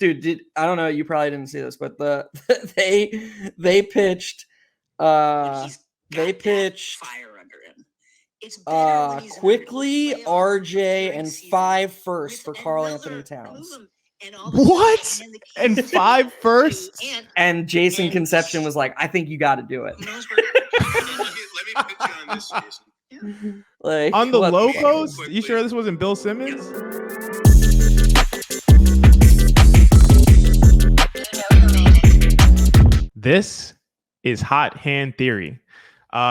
dude, I don't know. You probably didn't see this, but they pitched. They pitched fire under him. Quickley, RJ, and 5 firsts for Karl Anthony Towns. What? And 5 firsts? And Jason Conception was like, I think you got to do it. Let me put you on this, Jason. Like, On the low post? You sure this wasn't Bill Simmons? This is Hot Hand Theory.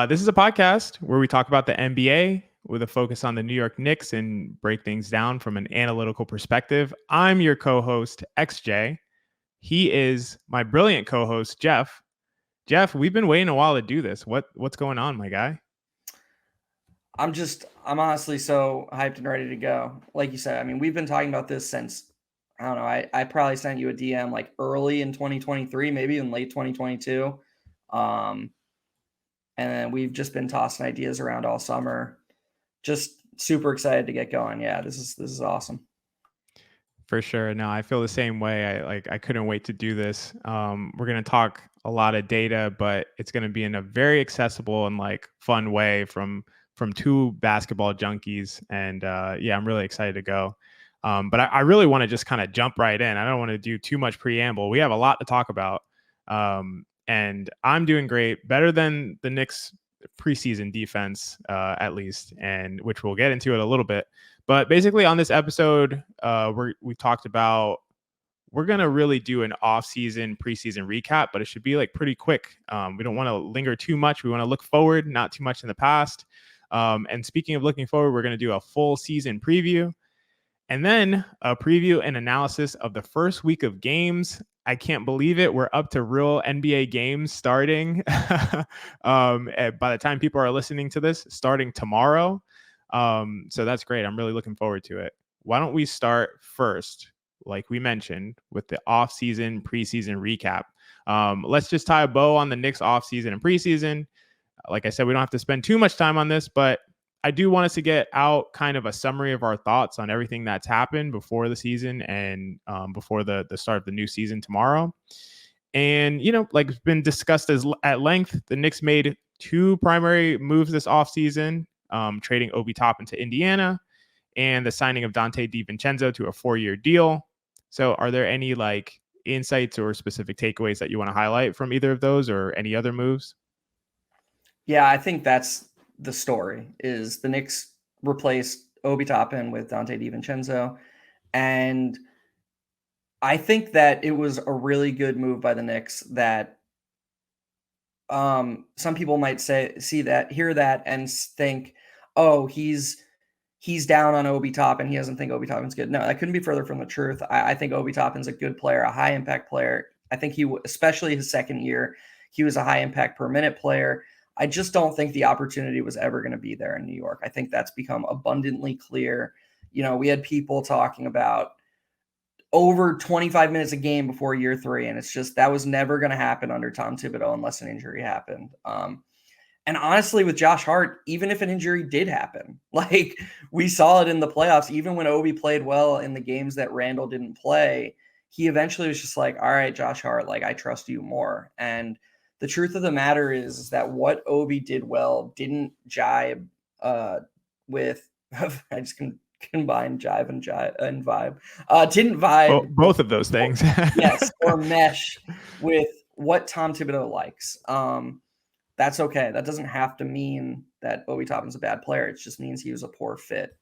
This is a podcast where we talk about the NBA with a focus on the New York Knicks and break things down from an analytical perspective. I'm your co-host, XJ. He is my brilliant co-host, Geoff. Geoff, we've been waiting a while to do this. What's going on, my guy? I'm honestly so hyped and ready to go. Like you said, I mean, we've been talking about this since, I don't know, I probably sent you a DM like early in 2023, maybe in late 2022. And then we've just been tossing ideas around all summer. Just super excited to get going. Yeah, this is awesome. For sure. No, I feel the same way. I couldn't wait to do this. We're going to talk a lot of data, but it's going to be in a very accessible and like fun way from two basketball junkies. And yeah, I'm really excited to go. But I really want to just kind of jump right in. I don't want to do too much preamble. We have a lot to talk about. And I'm doing great, better than the Knicks preseason defense, at least, and which we'll get into it a little bit. But basically on this episode, we talked about, we're going to really do an off-season, preseason recap, but it should be like pretty quick. We don't want to linger too much. We want to look forward, not too much in the past. And speaking of looking forward, we're going to do a full season preview and then a preview and analysis of the first week of games. I can't believe it. We're up to real NBA games starting by the time people are listening to this, starting tomorrow. So that's great. I'm really looking forward to it. Why don't we start first, like we mentioned, with the off-season, preseason recap. Let's just tie a bow on the Knicks off-season and preseason. Like I said, we don't have to spend too much time on this, but I do want us to get out kind of a summary of our thoughts on everything that's happened before the season and before the start of the new season tomorrow. And, you know, like it's been discussed at length, the Knicks made 2 primary moves this offseason, trading Obi Toppin to Indiana and the signing of Dante DiVincenzo to a 4-year deal. So are there any like insights or specific takeaways that you want to highlight from either of those or any other moves? Yeah, I think that's the story, is the Knicks replaced Obi Toppin with Dante DiVincenzo. And I think that it was a really good move by the Knicks that some people might hear that and think, oh, he's down on Obi Toppin. He doesn't think Obi Toppin's good. No, that couldn't be further from the truth. I think Obi Toppin's a good player, a high impact player. I think especially his second year, he was a high impact per minute player. I just don't think the opportunity was ever going to be there in New York. I think that's become abundantly clear. You know, we had people talking about over 25 minutes a game before year 3, and it's just that was never going to happen under Tom Thibodeau unless an injury happened. And honestly, with Josh Hart, even if an injury did happen, like we saw it in the playoffs, even when Obi played well in the games that Randall didn't play, he eventually was just like, all right, Josh Hart, like I trust you more. And the truth of the matter is that what Obi did well didn't jibe with I just can combine jive and vibe. Didn't vibe both of those things. Yes, or mesh with what Tom Thibodeau likes. That's okay. That doesn't have to mean that Obi Toppin's a bad player. It just means he was a poor fit.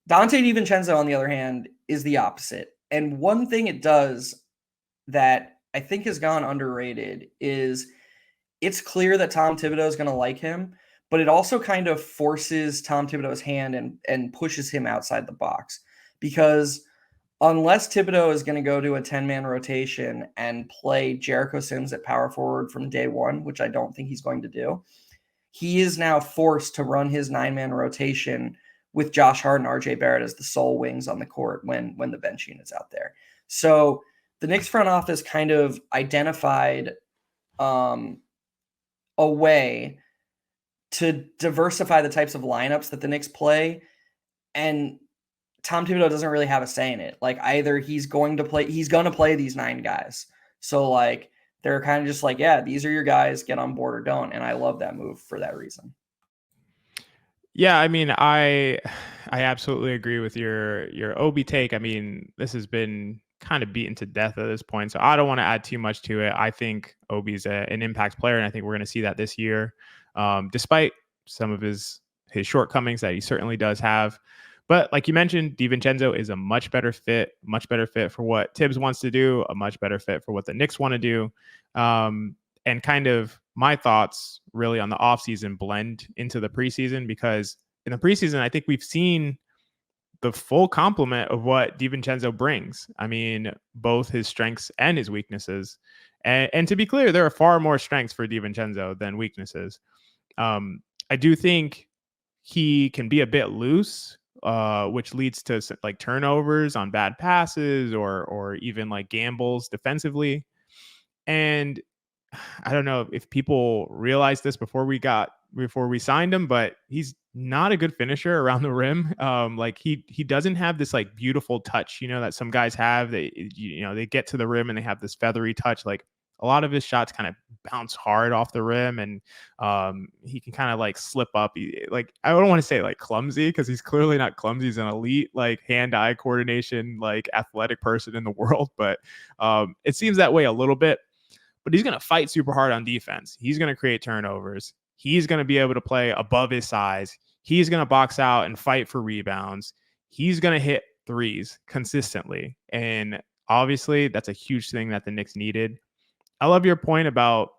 Dante DiVincenzo, on the other hand, is the opposite. And one thing it does that I think has gone underrated is it's clear that Tom Thibodeau is going to like him, but it also kind of forces Tom Thibodeau's hand and pushes him outside the box, because unless Thibodeau is going to go to a 10-man rotation and play Jericho Sims at power forward from day one, which I don't think he's going to do, he is now forced to run his 9-man rotation with Josh Hart and RJ Barrett as the sole wings on the court when the bench unit's out there. So the Knicks front office kind of identified a way to diversify the types of lineups that the Knicks play and Tom Thibodeau doesn't really have a say in it. Like, either he's going to play these 9 guys. So like, they're kind of just like, yeah, these are your guys, get on board or don't. And I love that move for that reason. Yeah, I mean, I absolutely agree with your Obi take. I mean, this has been kind of beaten to death at this point, so I don't want to add too much to it. I think Obi's an impact player, and I think we're going to see that this year, despite some of his shortcomings that he certainly does have. But like you mentioned, DiVincenzo is a much better fit for what Tibbs wants to do, a much better fit for what the Knicks want to do. And kind of my thoughts really on the offseason blend into the preseason, because in the preseason, I think we've seen the full complement of what DiVincenzo brings. I mean, both his strengths and his weaknesses. And to be clear, there are far more strengths for DiVincenzo than weaknesses. I do think he can be a bit loose, which leads to like turnovers on bad passes or even like gambles defensively. And I don't know if people realized this before we signed him, but he's not a good finisher around the rim. Like he doesn't have this like beautiful touch, that some guys have. They get to the rim and they have this feathery touch. Like a lot of his shots kind of bounce hard off the rim, and he can kind of like slip up. Like, I don't want to say like clumsy, because he's clearly not clumsy. He's an elite like hand-eye coordination, like athletic person in the world, but it seems that way a little bit. But he's going to fight super hard on defense. He's going to create turnovers. He's going to be able to play above his size. He's going to box out and fight for rebounds. He's going to hit threes consistently. And obviously, that's a huge thing that the Knicks needed. I love your point about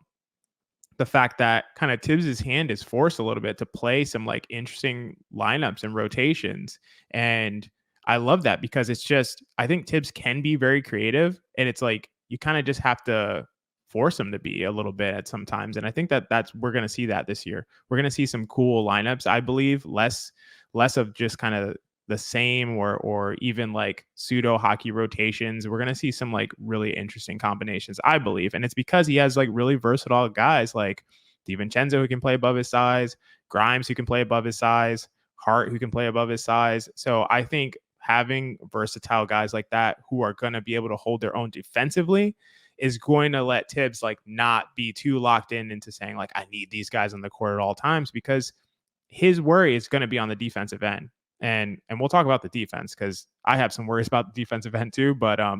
the fact that kind of Tibbs' hand is forced a little bit to play some like interesting lineups and rotations. And I love that, because it's just, I think Tibbs can be very creative, and it's like, you kind of just have to force him to be a little bit at sometimes. And I think we're going to see that this year. We're going to see some cool lineups, I believe, less of just kind of the same or even like pseudo hockey rotations. We're going to see some like really interesting combinations, I believe. And it's because he has like really versatile guys like DiVincenzo, who can play above his size, Grimes, who can play above his size, Hart, who can play above his size. So I think having versatile guys like that who are going to be able to hold their own defensively is going to let Tibbs like not be too locked into saying like, I need these guys on the court at all times, because his worry is going to be on the defensive end. And we'll talk about the defense, because I have some worries about the defensive end too. But I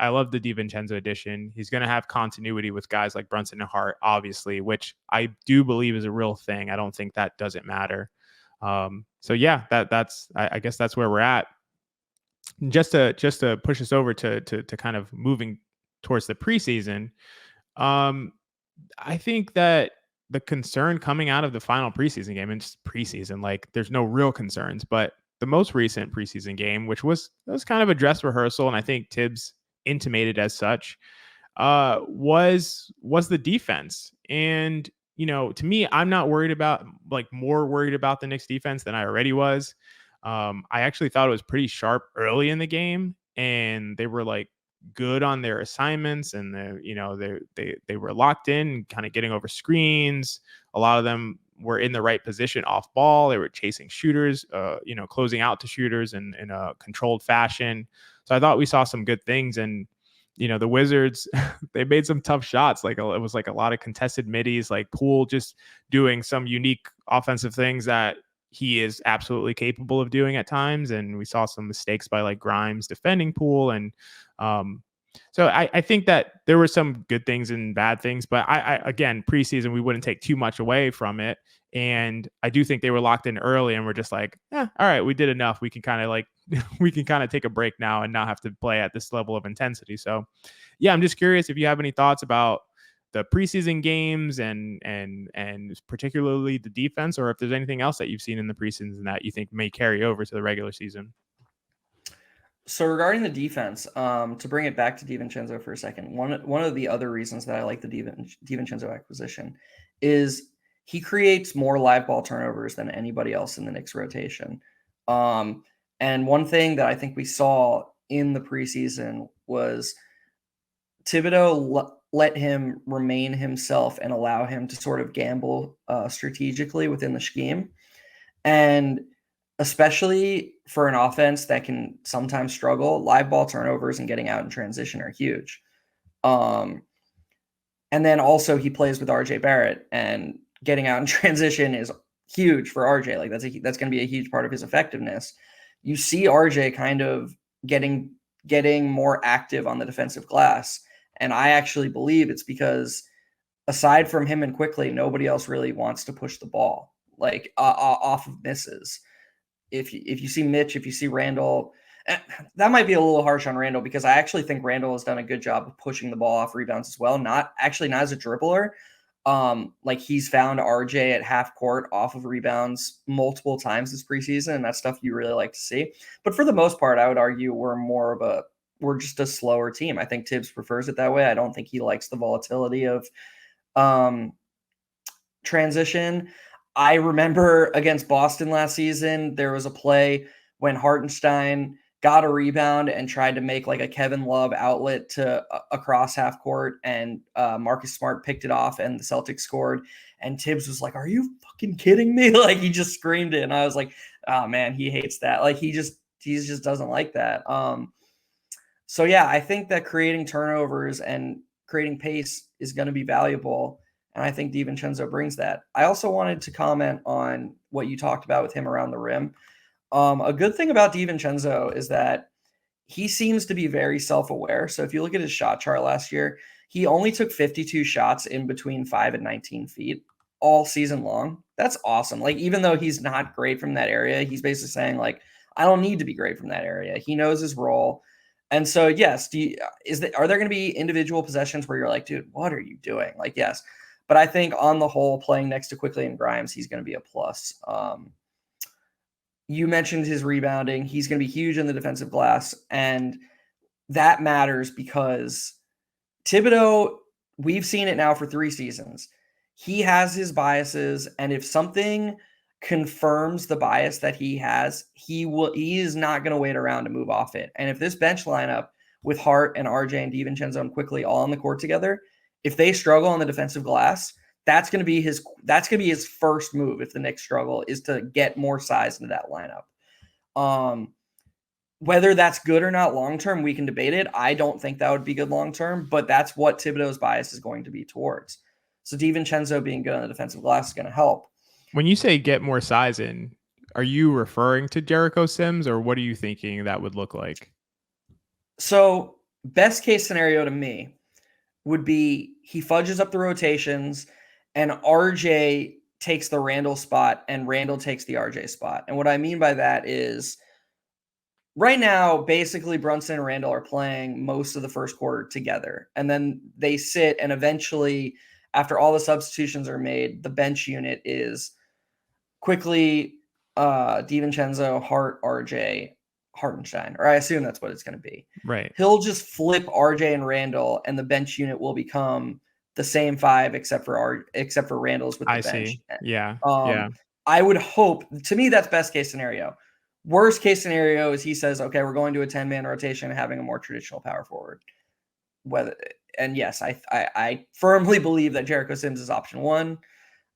love the DiVincenzo addition. He's going to have continuity with guys like Brunson and Hart, obviously, which I do believe is a real thing. I don't think that doesn't matter. So yeah, I guess that's where we're at. Just to push us over to kind of moving towards the preseason. I think that the concern coming out of the final preseason game, and just preseason, like there's no real concerns, but the most recent preseason game, which was kind of a dress rehearsal, and I think Tibbs intimated as such, was the defense. And to me, I'm not worried about more worried about the Knicks defense than I already was. I actually thought it was pretty sharp early in the game, and they were like good on their assignments, and they were locked in, kind of getting over screens. A lot of them were in the right position off ball. They were chasing shooters, closing out to shooters in a controlled fashion. So I thought we saw some good things. And the Wizards, they made some tough shots. Like it was like a lot of contested middies, like Poole just doing some unique offensive things that he is absolutely capable of doing at times. And we saw some mistakes by like Grimes defending Poole. And so I think that there were some good things and bad things, but I again, preseason, we wouldn't take too much away from it. And I do think they were locked in early, and we're just like, all right, we did enough. We can kind of take a break now and not have to play at this level of intensity. So yeah, I'm just curious if you have any thoughts about the preseason games and particularly the defense, or if there's anything else that you've seen in the preseason that you think may carry over to the regular season. So regarding the defense, to bring it back to DiVincenzo for a second, one of the other reasons that I like the DiVincenzo acquisition is he creates more live ball turnovers than anybody else in the Knicks rotation. And one thing that I think we saw in the preseason was Thibodeau let him remain himself and allow him to sort of gamble strategically within the scheme. And especially for an offense that can sometimes struggle, live ball turnovers and getting out in transition are huge. And then also he plays with RJ Barrett, and getting out in transition is huge for RJ. Like that's going to be a huge part of his effectiveness. You see RJ kind of getting more active on the defensive glass, and I actually believe it's because aside from him and Quickley, nobody else really wants to push the ball like off of misses. If you see Mitch, if you see Randall, that might be a little harsh on Randall, because I actually think Randall has done a good job of pushing the ball off rebounds as well. Not as a dribbler. Like he's found RJ at half court off of rebounds multiple times this preseason, and that's stuff you really like to see. But for the most part, I would argue we're just a slower team. I think Tibbs prefers it that way. I don't think he likes the volatility of transition. I remember against Boston last season, there was a play when Hartenstein got a rebound and tried to make like a Kevin Love outlet to across half court, and Marcus Smart picked it off and the Celtics scored. And Tibbs was like, "Are you fucking kidding me?" Like he just screamed it, and I was like, "Oh man, he hates that." Like he just doesn't like that. So yeah, I think that creating turnovers and creating pace is going to be valuable. And I think DiVincenzo brings that. I also wanted to comment on what you talked about with him around the rim. A good thing about DiVincenzo is that he seems to be very self-aware. So if you look at his shot chart last year, he only took 52 shots in between 5 and 19 feet all season long. That's awesome. Like, even though he's not great from that area, he's basically saying, like, I don't need to be great from that area. He knows his role. And so, yes, are there going to be individual possessions where you're like, dude, what are you doing? Like, yes. But I think on the whole, playing next to Quickley and Grimes, he's going to be a plus. You mentioned his rebounding. He's going to be huge in the defensive glass. And that matters because Thibodeau, we've seen it now for 3 seasons. He has his biases. And if something confirms the bias that he has, he is not going to wait around to move off it. And if this bench lineup with Hart and RJ and DiVincenzo and Quickley all on the court together, if they struggle on the defensive glass, that's going to be his first move. If the Knicks struggle, is to get more size into that lineup. Whether that's good or not long-term, we can debate it. I don't think that would be good long-term, but that's what Thibodeau's bias is going to be towards. So DiVincenzo being good on the defensive glass is going to help. When you say get more size in, are you referring to Jericho Sims, or what are you thinking that would look like? So best case scenario to me would be he fudges up the rotations and RJ takes the Randall spot and Randall takes the RJ spot. And what I mean by that is right now, basically Brunson and Randall are playing most of the first quarter together. And then they sit, and eventually, after all the substitutions are made, the bench unit is Quickley, DiVincenzo, Hart, RJ, Hartenstein, or I assume that's what it's going to be. Right. He'll just flip RJ and Randall, and the bench unit will become the same 5 except for Randall's with the bench. See. Yeah. I would hope, to me, that's best case scenario. Worst case scenario is he says, okay, we're going to a 10-man rotation and having a more traditional power forward. Yes, I firmly believe that Jericho Sims is option 1.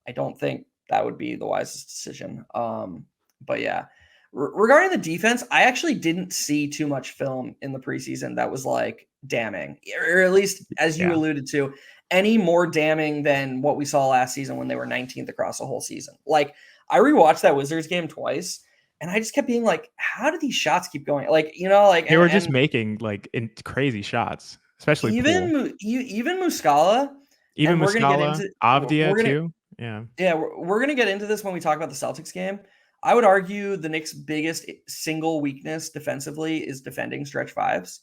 I don't think that would be the wisest decision. But yeah, regarding the defense, I actually didn't see too much film in the preseason that was like damning, or at least, as you alluded to, any more damning than what we saw last season when they were 19th across the whole season. Like, I rewatched that Wizards game twice, and I just kept being like, how do these shots keep going? Like, like they were just making like crazy shots, especially even Muscala. Even Muscala, Avdia too. Yeah, we're going to get into this when we talk about the Celtics game. I would argue the Knicks' biggest single weakness defensively is defending stretch 5s.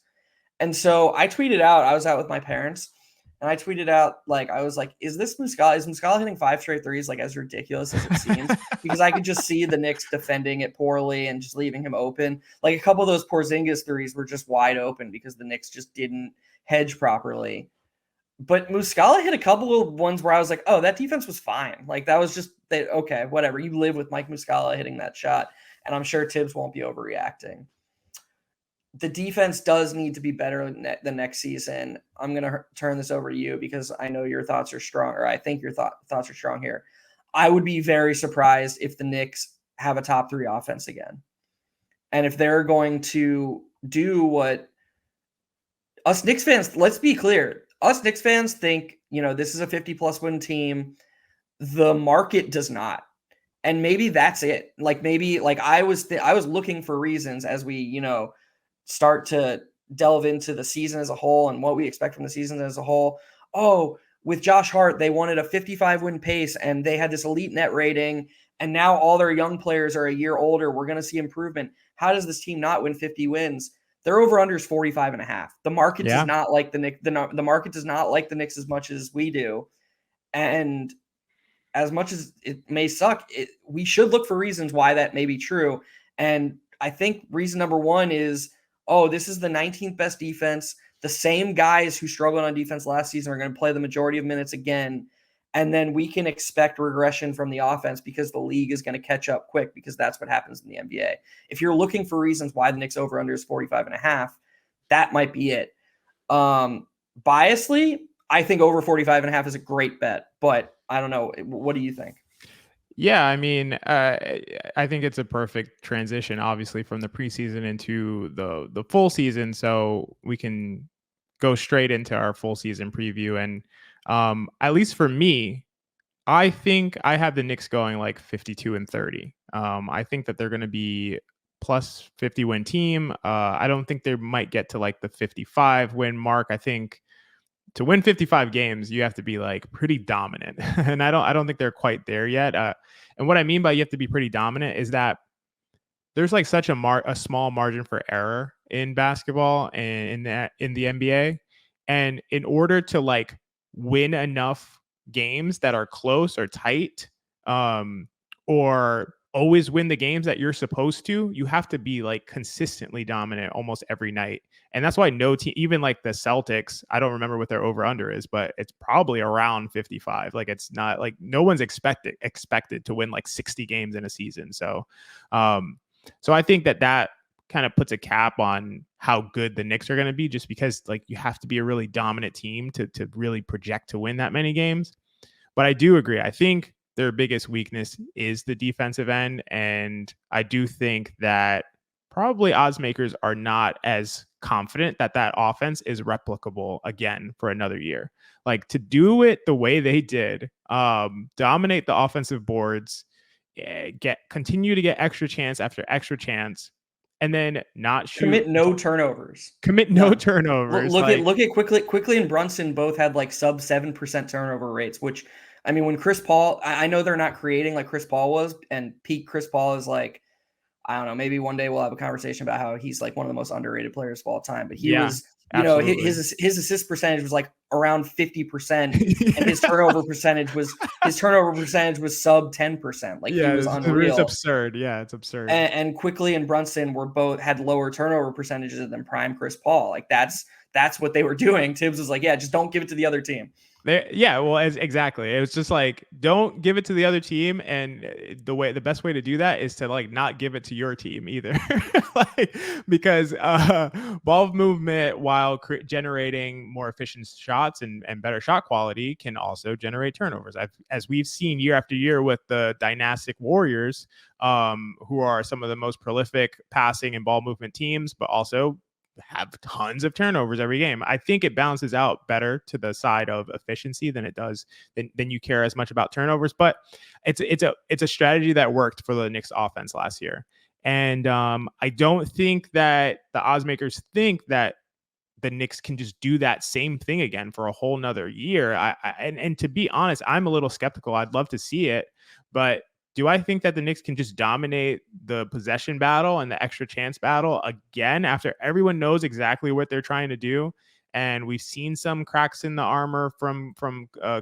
And so I tweeted out, I was out with my parents, and I tweeted out, like, I was like, is Muscala hitting 5 straight threes, like, as ridiculous as it seems? Because I could just see the Knicks defending it poorly and just leaving him open. Like, a couple of those Porzingis threes were just wide open because the Knicks just didn't hedge properly. But Muscala hit a couple of ones where I was like, oh, that defense was fine. Like, that was just, okay, whatever. You live with Mike Muscala hitting that shot, and I'm sure Tibbs won't be overreacting. The defense does need to be better the next season. I'm going to turn this over to you because I know your thoughts are strong, or I think your thoughts are strong here. I would be very surprised if the Knicks have a top 3 offense again. And if they're going to do what us Knicks fans, let's be clear, us Knicks fans think, this is a 50-plus win team. The market does not. And maybe that's it. I was looking for reasons as we, start to delve into the season as a whole and what we expect from the season as a whole. Oh, with Josh Hart, they wanted a 55-win pace and they had this elite net rating. And now all their young players are a year older. We're going to see improvement. How does this team not win 50 wins? Their over-under is 45.5. The market does not like the Knicks. The market does not like the Knicks as much as we do. And as much as it may suck, we should look for reasons why that may be true. And I think reason number one is, this is the 19th best defense. The same guys who struggled on defense last season are going to play the majority of minutes again. And then we can expect regression from the offense because the league is going to catch up quick, because that's what happens in the NBA. If you're looking for reasons why the Knicks over-under is 45.5, that might be it. Biasly, I think over 45.5 is a great bet, but I don't know. What do you think? Yeah, I mean, I think it's a perfect transition, obviously, from the preseason into the full season. So we can go straight into our full season preview. And at least for me, I think I have the Knicks going like 52-30. I think that they're going to be plus 50 win team. I don't think they might get to like the 55 win mark. I think to win 55 games, you have to be like pretty dominant. And I don't think they're quite there yet. And what I mean by you have to be pretty dominant is that there's like such a small margin for error in basketball and in the NBA. And in order to like win enough games that are close or tight, or always win the games that you're supposed to, you have to be like consistently dominant almost every night. And that's why no team, even like the Celtics, I don't remember what their over under is, but it's probably around 55. Like it's not like no one's expected to win like 60 games in a season. So I think that kind of puts a cap on how good the Knicks are going to be, just because like you have to be a really dominant team to really project to win that many games. But I do agree. I think their biggest weakness is the defensive end. And I do think that probably odds makers are not as confident that that offense is replicable again for another year. Like to do it the way they did, dominate the offensive boards, continue to get extra chance after extra chance, and then not shoot. Commit no turnovers. No turnovers. Look at Quickley and Brunson both had like sub 7% turnover rates, which, I mean, when Chris Paul, I know they're not creating like Chris Paul was, and peak Chris Paul is like, I don't know, maybe one day we'll have a conversation about how he's like one of the most underrated players of all time, but he was, absolutely. His assist percentage was like around 50%, and his turnover percentage was sub 10%. Like he was unreal. It's absurd. Yeah, it's absurd. And Quickley and Brunson had lower turnover percentages than prime Chris Paul. Like that's what they were doing. Tibbs was like, yeah, just don't give it to the other team. Exactly. It was just like, don't give it to the other team, and the best way to do that is to like not give it to your team either, because ball movement, while generating more efficient shots and better shot quality, can also generate turnovers. As we've seen year after year with the dynastic Warriors, who are some of the most prolific passing and ball movement teams, but also have tons of turnovers every game. I think it balances out better to the side of efficiency than it does than you care as much about turnovers. But it's a strategy that worked for the Knicks offense last year. And I don't think that the odds makers think that the Knicks can just do that same thing again for a whole nother year. And to be honest, I'm a little skeptical. I'd love to see it, but do I think that the Knicks can just dominate the possession battle and the extra chance battle again after everyone knows exactly what they're trying to do? And we've seen some cracks in the armor from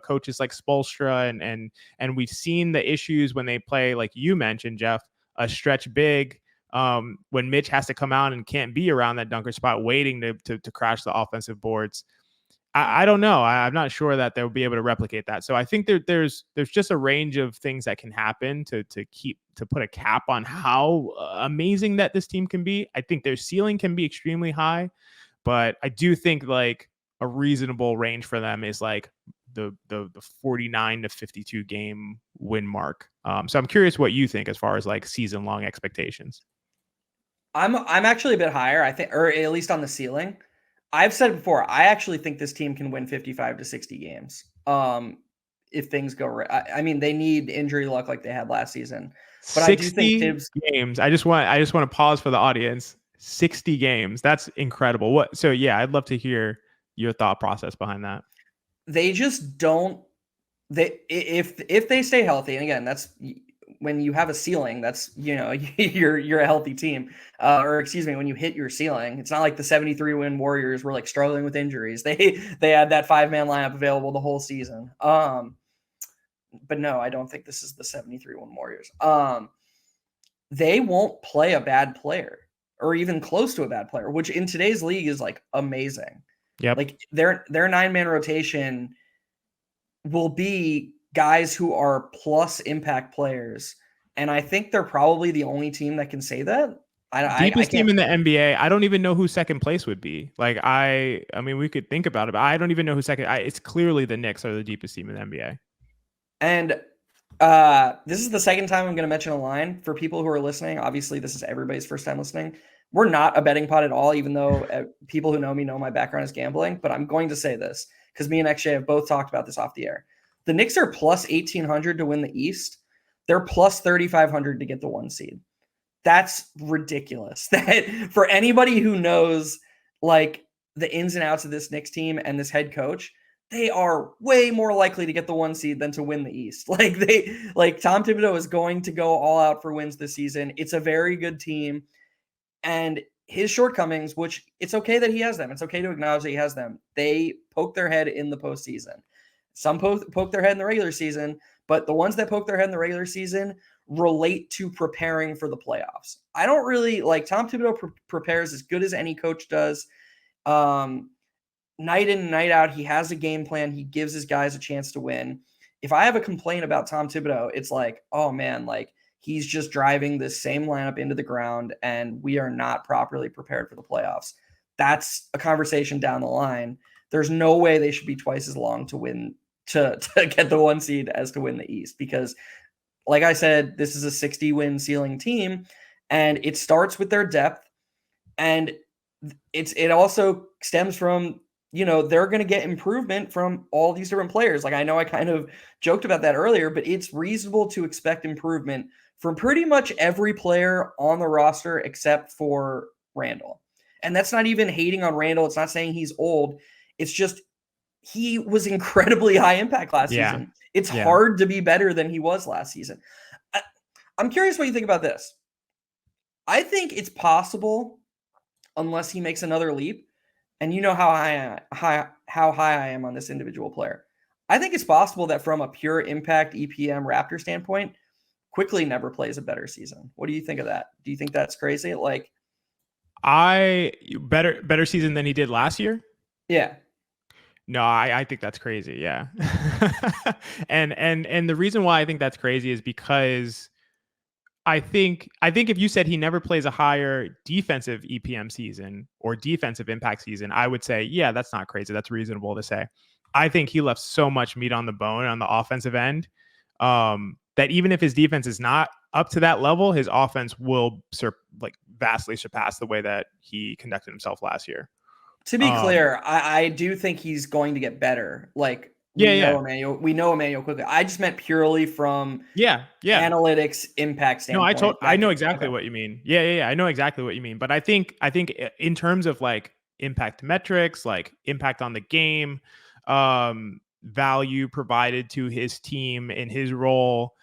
coaches like Spoelstra, and we've seen the issues when they play, like you mentioned, Geoff, a stretch big, when Mitch has to come out and can't be around that dunker spot waiting to crash the offensive boards. I don't know. I'm not sure that they'll be able to replicate that. So I think there's just a range of things that can happen to put a cap on how amazing that this team can be. I think their ceiling can be extremely high, but I do think like a reasonable range for them is like the 49 to 52 game win mark. So I'm curious what you think as far as like season long expectations. I'm actually a bit higher, I think, or at least on the ceiling. I've said before, I actually think this team can win 55 to 60 games. If things go right. I mean, they need injury luck like they had last season. But I do think 60 Tibbs games. I just want to pause for the audience. 60 games. That's incredible. So yeah, I'd love to hear your thought process behind that. They just don't. If they stay healthy, and again, that's when you have a ceiling. That's you're a healthy team. Or excuse me, when you hit your ceiling, it's not like the 73 win Warriors were like struggling with injuries. They had that 5-man lineup available the whole season. But no, I don't think this is the 73 win Warriors. They won't play a bad player or even close to a bad player, which in today's league is like amazing. Yep. Like their 9-man rotation will be guys who are plus impact players. And I think they're probably the only team that can say that. Deepest team in the NBA. I don't even know who second place would be. Like I mean, we could think about it, but I don't even know who second. It's clearly the Knicks are the deepest team in the NBA. And this is the second time I'm going to mention a line for people who are listening. Obviously, this is everybody's first time listening. We're not a betting pod at all, even though people who know me know my background is gambling. But I'm going to say this because me and XJ have both talked about this off the air. The Knicks are plus 1,800 to win the East. They're plus 3,500 to get the 1 seed. That's ridiculous. That for anybody who knows like the ins and outs of this Knicks team and this head coach, they are way more likely to get the 1 seed than to win the East. Like Tom Thibodeau is going to go all out for wins this season. It's a very good team. And his shortcomings, which it's okay that he has them. It's okay to acknowledge that he has them. They poke their head in the postseason. Some poke their head in the regular season, but the ones that poke their head in the regular season relate to preparing for the playoffs. I don't really like Tom Thibodeau prepares as good as any coach does. Night in and night out, he has a game plan. He gives his guys a chance to win. If I have a complaint about Tom Thibodeau, it's like, oh man, like he's just driving this same lineup into the ground and we are not properly prepared for the playoffs. That's a conversation down the line. There's no way they should be twice as long to win, to get the 1 seed as to win the East, because like I said, this is a 60 win ceiling team and it starts with their depth. And it also stems from, they're going to get improvement from all these different players. Like I know I kind of joked about that earlier, but it's reasonable to expect improvement from pretty much every player on the roster except for Randall. And that's not even hating on Randall. It's not saying he's old. It's just he was incredibly high impact last season. It's hard to be better than he was last season. I'm curious what you think about this. I think it's possible, unless he makes another leap, and you know how high I am on this individual player. I think it's possible that from a pure impact EPM Raptor standpoint, Quickley never plays a better season. What do you think of that? Do you think that's crazy? Like, better season than he did last year? Yeah. No, I think that's crazy. Yeah. and the reason why I think that's crazy is because I think if you said he never plays a higher defensive EPM season or defensive impact season, I would say, yeah, that's not crazy. That's reasonable to say. I think he left so much meat on the bone on the offensive end that even if his defense is not up to that level, his offense will vastly surpass the way that he conducted himself last year. To be clear, I do think he's going to get better. Like, we know Immanuel Quickley. I just meant purely from analytics impact standpoint. No, I know exactly what you mean. Yeah. I know exactly what you mean. But I think in terms of like impact metrics, like impact on the game, value provided to his team in his role,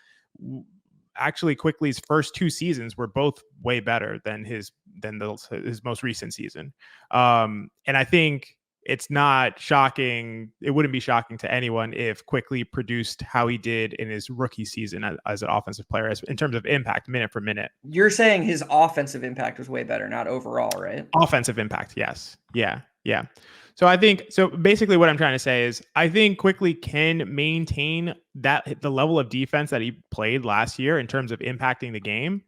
actually Quickley's first 2 seasons were both way better than his most recent season. And I think it's not shocking. It wouldn't be shocking to anyone if Quickley produced how he did in his rookie season as an offensive player, in terms of impact, minute for minute. You're saying his offensive impact was way better, not overall, right? Offensive impact, yes. Yeah. So basically what I'm trying to say is I think Quickley can maintain the level of defense that he played last year in terms of impacting the game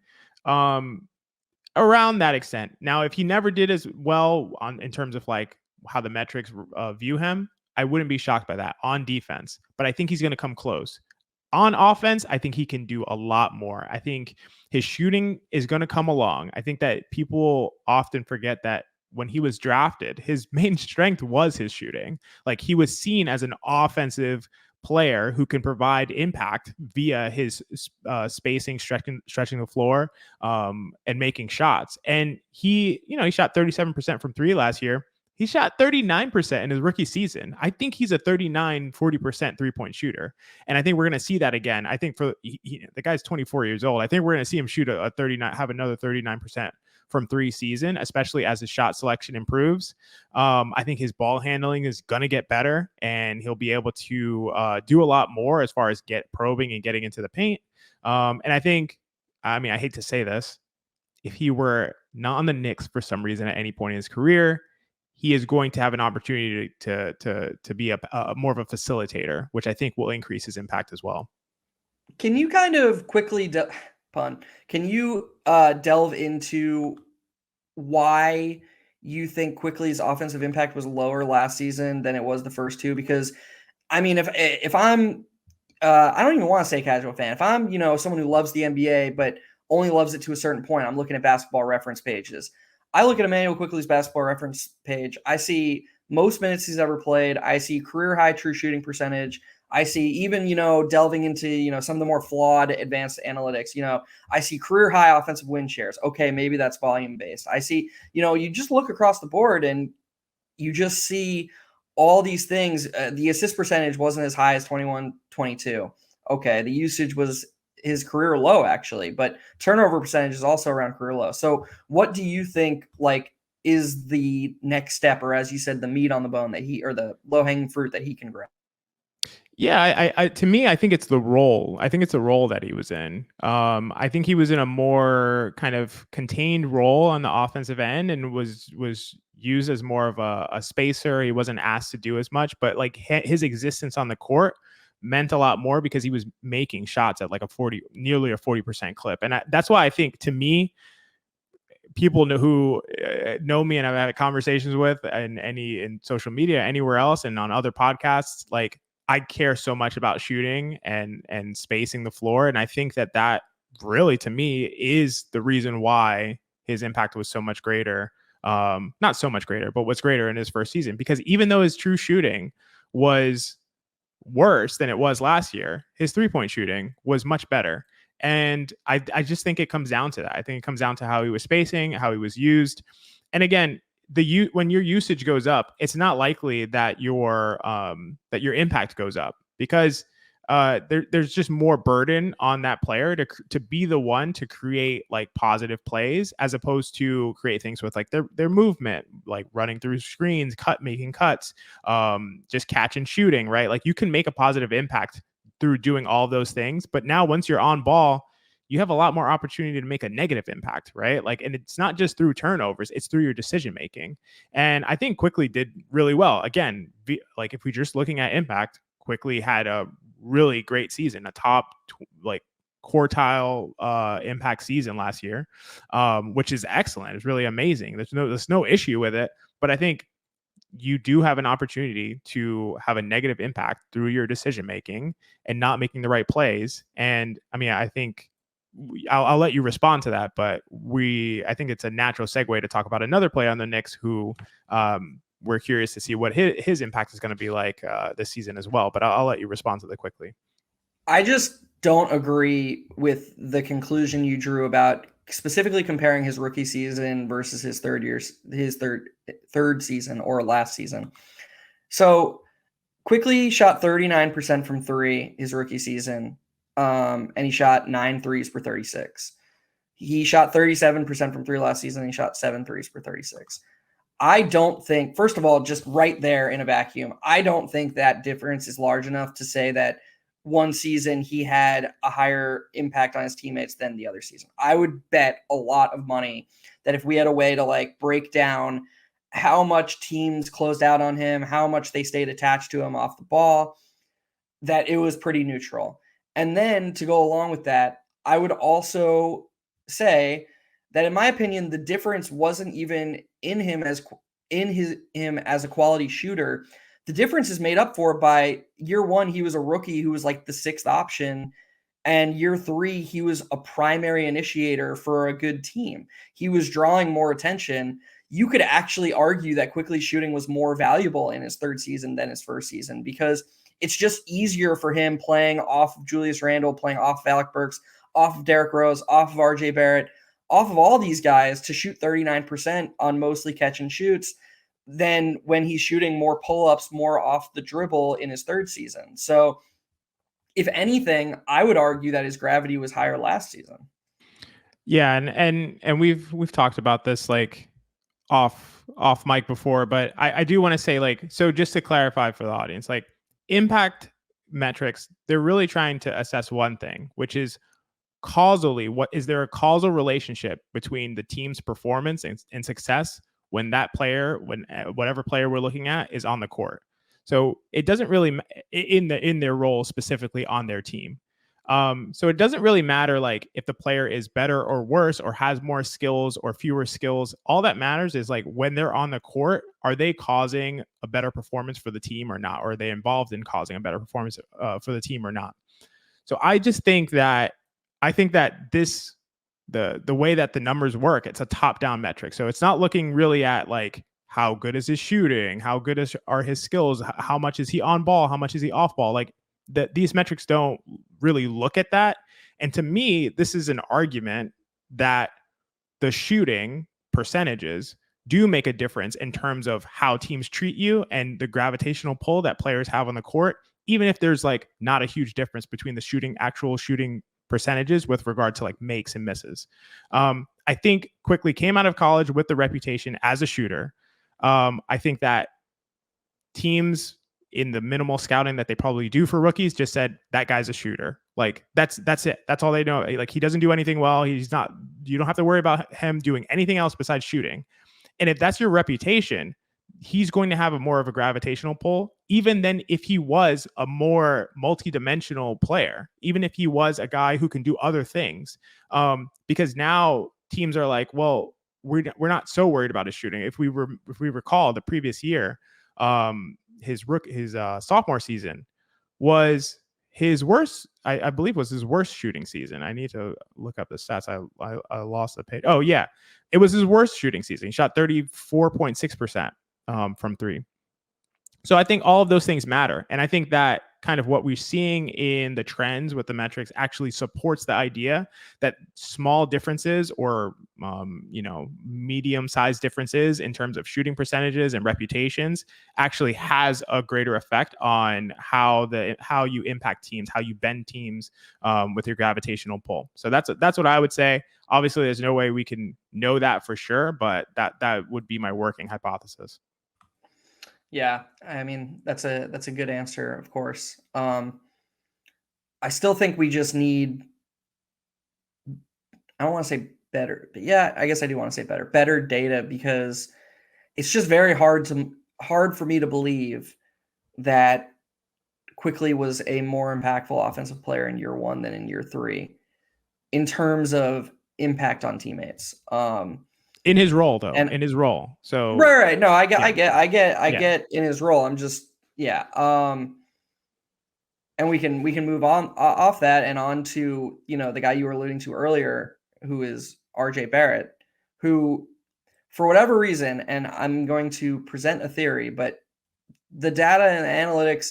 around that extent. Now, if he never did as well in terms of like how the metrics view him, I wouldn't be shocked by that on defense, but I think he's going to come close. On offense, I think he can do a lot more. I think his shooting is going to come along. I think that people often forget that when he was drafted, his main strength was his shooting. Like, he was seen as an offensive player who can provide impact via his spacing, stretching the floor, and making shots. And he shot 37% from three last year. He shot 39% in his rookie season. I think he's a 40% three-point shooter. And I think we're going to see that again. I think the guy's 24 years old. I think we're going to see him shoot a 39, have another 39% from three season, especially as his shot selection improves. I think his ball handling is going to get better, and he'll be able to do a lot more as far as probing and getting into the paint. And I think, I hate to say this, if he were not on the Knicks for some reason at any point in his career, he is going to have an opportunity to be a more of a facilitator, which I think will increase his impact as well. Can you kind of quickly Can you delve into why you think Quickley's offensive impact was lower last season than it was the first two? Because if I'm I don't even want to say casual fan. If I'm someone who loves the NBA but only loves it to a certain point, I'm looking at basketball reference pages. I look at Immanuel Quickley's basketball reference page. I see most minutes he's ever played. I see career high true shooting percentage. I see even, delving into, some of the more flawed advanced analytics, I see career high offensive win shares. Okay, maybe that's volume based. I see, you just look across the board and you just see all these things. The assist percentage wasn't as high as 21-22. Okay, the usage was his career low actually, but turnover percentage is also around career low. So what do you think is the next step, or as you said, the meat on the bone or the low hanging fruit that he can grab? Yeah, to me, I think it's the role. I think it's the role that he was in. I think he was in a more kind of contained role on the offensive end and was used as more of a spacer. He wasn't asked to do as much, but his existence on the court meant a lot more because he was making shots at nearly a 40% clip. And that's why I think, to me, people who know me and I've had conversations with in social media, anywhere else, and on other podcasts, I care so much about shooting and spacing the floor. And I think that really, to me, is the reason why his impact was so much greater. Not so much greater, but what's greater in his first season, because even though his true shooting was worse than it was last year, his three-point shooting was much better. And I just think it comes down to that. I think it comes down to how he was spacing, how he was used. And again, when your usage goes up, it's not likely that your impact goes up, because there's just more burden on that player to be the one to create positive plays, as opposed to create things with their movement, running through screens, making cuts, just catch and shooting, right? You can make a positive impact through doing all those things. But now once you're on ball, you have a lot more opportunity to make a negative impact, right? And it's not just through turnovers, it's through your decision making. And I think Quickley did really well. Again, if we're just looking at impact, Quickley had a really great season, a top quartile impact season last year, which is excellent. It's really amazing. There's no issue with it. But I think you do have an opportunity to have a negative impact through your decision making and not making the right plays. And I think I'll let you respond to that, but I think it's a natural segue to talk about another player on the Knicks who we're curious to see what his impact is going to be this season as well. But I'll let you respond to that quickly. I just don't agree with the conclusion you drew about specifically comparing his rookie season versus his third season or last season. So Quickley shot 39% from three his rookie season, and he shot 9 threes per 36. He shot 37% from three last season, and he shot 7 threes per 36. I don't think, first of all, just right there in a vacuum, I don't think that difference is large enough to say that one season he had a higher impact on his teammates than the other season. I would bet a lot of money that if we had a way to break down how much teams closed out on him, how much they stayed attached to him off the ball, that it was pretty neutral. And then to go along with that, I would also say that, in my opinion, the difference wasn't even in him as a quality shooter. the difference is made up for by year 1, he was a rookie who was like the 6th option. And year 3, he was a primary initiator for a good team. He was drawing more attention. You could actually argue that Quickley shooting was more valuable in his 3rd season than his 1st season, because it's just easier for him playing off of Julius Randle, playing off of Alec Burks, off of Derrick Rose, off of RJ Barrett, off of all these guys to shoot 39% on mostly catch and shoots than when he's shooting more pull-ups, more off the dribble in his 3rd season. So if anything, I would argue that his gravity was higher last season. Yeah, and we've talked about this like off mic before, but I do want to say, like, so just to clarify for the audience, like impact metrics, they're really trying to assess one thing, which is causally, what is there a causal relationship between the team's performance and success when that player, when whatever player we're looking at is on the court. So it doesn't really in their role specifically on their team. So it doesn't really matter like if the player is better or worse or has more skills or fewer skills. All that matters is like when they're on the court, are they causing a better performance for the team or not? Or are they involved in causing a better performance for the team or not? So I just think that this the way that the numbers work, it's a top-down metric. So it's not looking really at like how good is his shooting, how good are his skills, how much is he on ball, how much is he off ball. Like these metrics don't really look at that. And to me, this is an argument that the shooting percentages do make a difference in terms of how teams treat you and the gravitational pull that players have on the court, even if there's like not a huge difference between the actual shooting percentages with regard to like makes and misses. I think Quickley came out of college with the reputation as a shooter. I think that teams in the minimal scouting that they probably do for rookies just said that guy's a shooter. Like that's it. That's all they know. Like he doesn't do anything well. He's not, you don't have to worry about him doing anything else besides shooting. And if that's your reputation, he's going to have more of a gravitational pull, even than if he was a more multidimensional player, even if he was a guy who can do other things. Because now teams are like, well, we're not so worried about his shooting. If we recall the previous year, his sophomore season was his worst, I believe was his worst shooting season. I need to look up the stats. I lost the page. Oh yeah, it was his worst shooting season. He shot 34.6% from 3. So I think all of those things matter. And I think that kind of what we're seeing in the trends with the metrics actually supports the idea that small differences or, medium-sized differences in terms of shooting percentages and reputations actually has a greater effect on how you impact teams, how you bend teams with your gravitational pull. So that's what I would say. Obviously, there's no way we can know that for sure, but that would be my working hypothesis. Yeah, I mean, that's a good answer, of course. I still think we just need, I don't want to say better, but yeah, I guess I do want to say better data, because it's just very hard for me to believe that Quickley was a more impactful offensive player in year 1 than in year 3 in terms of impact on teammates. In his role, though, in his role. So right. No, I get in his role. I'm just, yeah. And we can move on off that and on to, the guy you were alluding to earlier, who is RJ Barrett, who, for whatever reason, and I'm going to present a theory, but the data and analytics,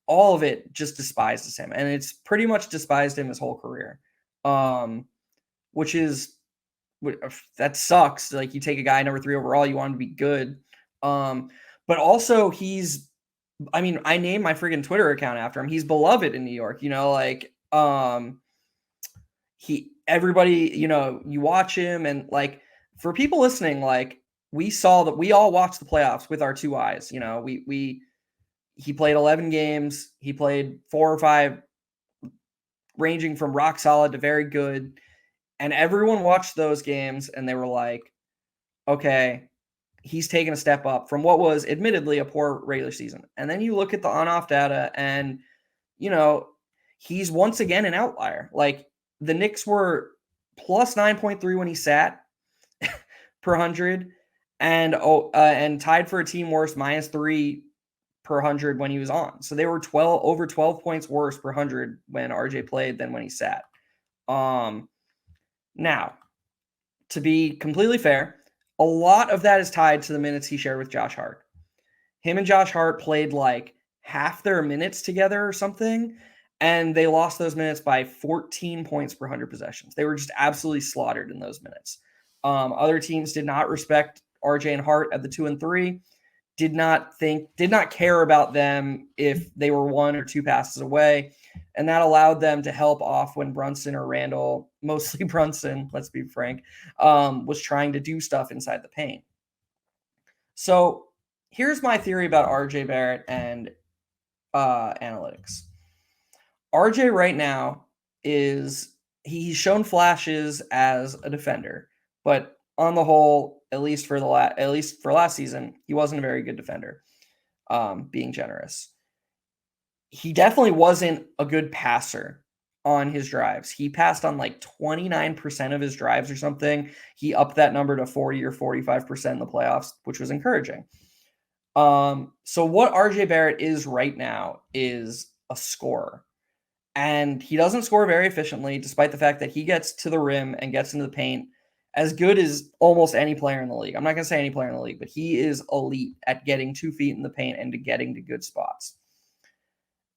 all of it just despises him. And it's pretty much despised him his whole career. That sucks. Like, you take a guy number 3 overall, you want him to be good. But also I named my freaking Twitter account after him. He's beloved in New York, everybody, you watch him, and like, for people listening, like, we saw that we all watched the playoffs with our 2 eyes. He played 11 games. He played 4 or 5, ranging from rock solid to very good. And everyone watched those games and they were like, okay, he's taken a step up from what was admittedly a poor regular season. And then you look at the on-off data and, he's once again an outlier. Like, the Knicks were plus 9.3 when he sat per 100 and tied for a team worst -3 per 100 when he was on. So they were over 12 points worse per 100 when RJ played than when he sat. Now, to be completely fair, a lot of that is tied to the minutes he shared with Josh Hart. Him and Josh Hart played like half their minutes together or something, and they lost those minutes by 14 points per 100 possessions. They were just absolutely slaughtered in those minutes. Other teams did not respect RJ and Hart at the 2 and 3, did not care about them if they were 1 or 2 passes away, and that allowed them to help off when Brunson or Randall, mostly Brunson, let's be frank, was trying to do stuff inside the paint. So here's my theory about RJ Barrett and analytics. RJ right now he's shown flashes as a defender, but on the whole, at least for last season, he wasn't a very good defender, being generous. He definitely wasn't a good passer on his drives. He passed on like 29% of his drives or something. He upped that number to 40 or 45% in the playoffs, which was encouraging. So what RJ Barrett is right now is a scorer. And he doesn't score very efficiently, despite the fact that he gets to the rim and gets into the paint as good as almost any player in the league. I'm not going to say any player in the league, but he is elite at getting 2 feet in the paint and getting to good spots.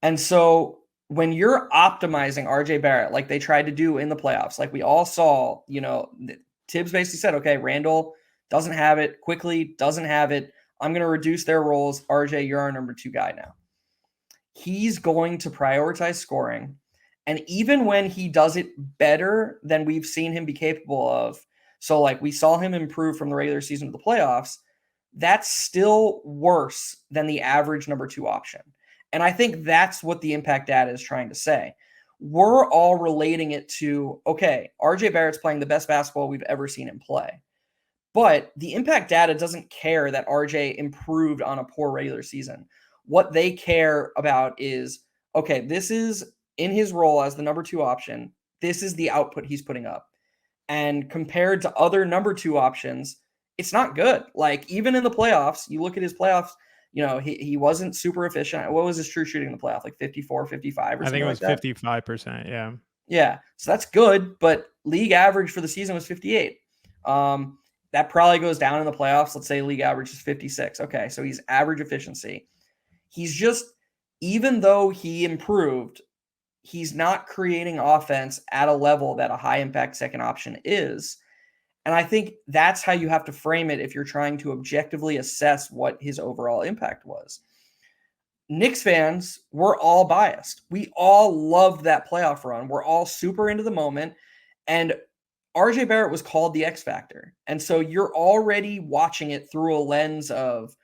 And so when you're optimizing RJ Barrett, like they tried to do in the playoffs, like we all saw, Tibbs basically said, okay, Randall doesn't have it. Quickley doesn't have it. I'm going to reduce their roles. RJ, you're our number 2 guy now. He's going to prioritize scoring. And even when he does it better than we've seen him be capable of, so like we saw him improve from the regular season to the playoffs, that's still worse than the average number 2 option. And I think that's what the impact data is trying to say. We're all relating it to, okay, RJ Barrett's playing the best basketball we've ever seen him play. But the impact data doesn't care that RJ improved on a poor regular season. What they care about is, okay, this is in his role as the number 2 option. This is the output he's putting up. And compared to other number 2 options, it's not good. Like even in the playoffs, you look at his playoffs, he wasn't super efficient. What was his true shooting in the playoff? Like 54, 55 or something like that? I think it was 55%, yeah. Yeah, so that's good, but league average for the season was 58. That probably goes down in the playoffs. Let's say league average is 56. Okay, so he's average efficiency. He's just, even though he improved, he's not creating offense at a level that a high-impact second option is. And I think that's how you have to frame it if you're trying to objectively assess what his overall impact was. Knicks fans, we're all biased. We all loved that playoff run. We're all super into the moment. And RJ Barrett was called the X Factor. And so you're already watching it through a lens of,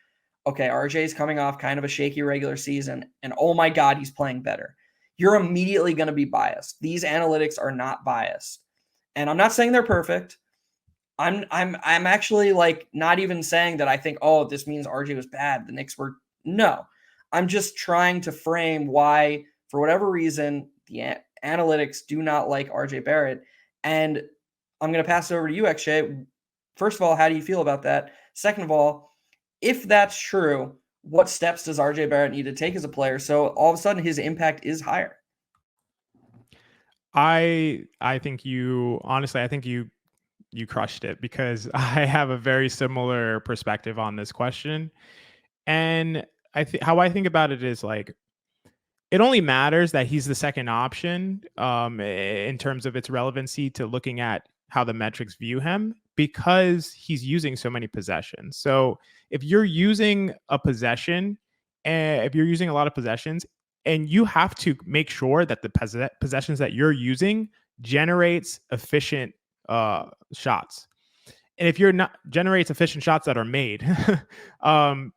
okay, RJ's coming off kind of a shaky regular season, and oh my God, he's playing better. You're immediately going to be biased. These analytics are not biased. And I'm not saying they're perfect. I'm actually like not even saying that I think, oh, this means RJ was bad. The Knicks were. No. I'm just trying to frame why, for whatever reason, the analytics do not like RJ Barrett. And I'm going to pass it over to you, XJ. First of all, how do you feel about that? Second of all, if that's true, what steps does RJ Barrett need to take as a player so all of a sudden his impact is higher? I think you crushed it, because I have a very similar perspective on this question. And how I think about it is like, it only matters that he's the second option in terms of its relevancy to looking at how the metrics view him, because he's using so many possessions. So if you're using a possession, and if you're using a lot of possessions, and you have to make sure that the possessions that you're using generates efficient shots. And if you're not generates efficient shots that are made,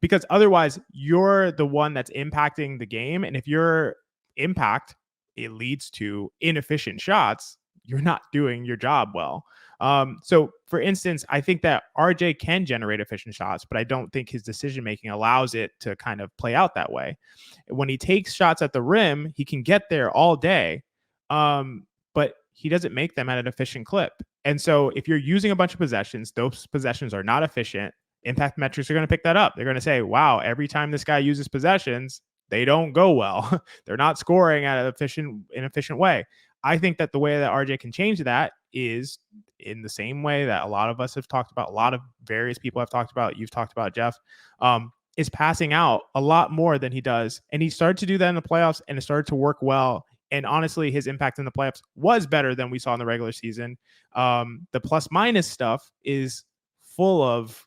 because otherwise you're the one that's impacting the game. And if your impact, it leads to inefficient shots, you're not doing your job well. So for instance, I think that RJ can generate efficient shots, but I don't think his decision-making allows it to kind of play out that way. When he takes shots at the rim, he can get there all day. But he doesn't make them at an efficient clip. And so if you're using a bunch of possessions, those possessions are not efficient. impact metrics are going to pick that up. They're going to say, wow, every time this guy uses possessions, they don't go well. They're not scoring at an efficient way. I think that the way that RJ can change that is in the same way that a lot of us have talked about, a lot of various people have talked about, you've talked about, Geoff, is passing out a lot more than he does. And he started to do that in the playoffs, and it started to work well. And honestly, his impact in the playoffs was better than we saw in the regular season. The plus minus stuff is full of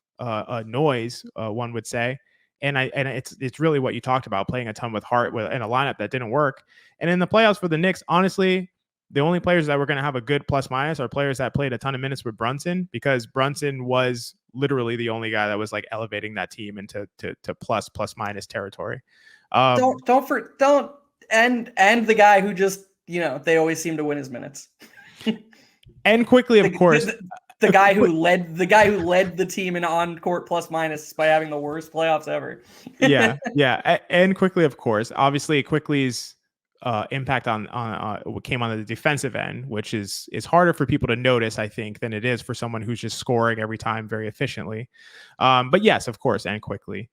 noise, one would say. And it's really what you talked about, playing a ton with heart in a lineup that didn't work. And in the playoffs for the Knicks, honestly, the only players that were going to have a good plus minus are players that played a ton of minutes with Brunson, because Brunson was literally the only guy that was like elevating that team into plus minus territory. And the guy who just, they always seem to win his minutes. And Quickley, of course. The guy who led the team in on-court plus minus by having the worst playoffs ever. yeah, and Quickley, of course. Obviously, Quickley's impact on came on the defensive end, which is harder for people to notice, I think, than it is for someone who's just scoring every time very efficiently. But yes, of course, and Quickley.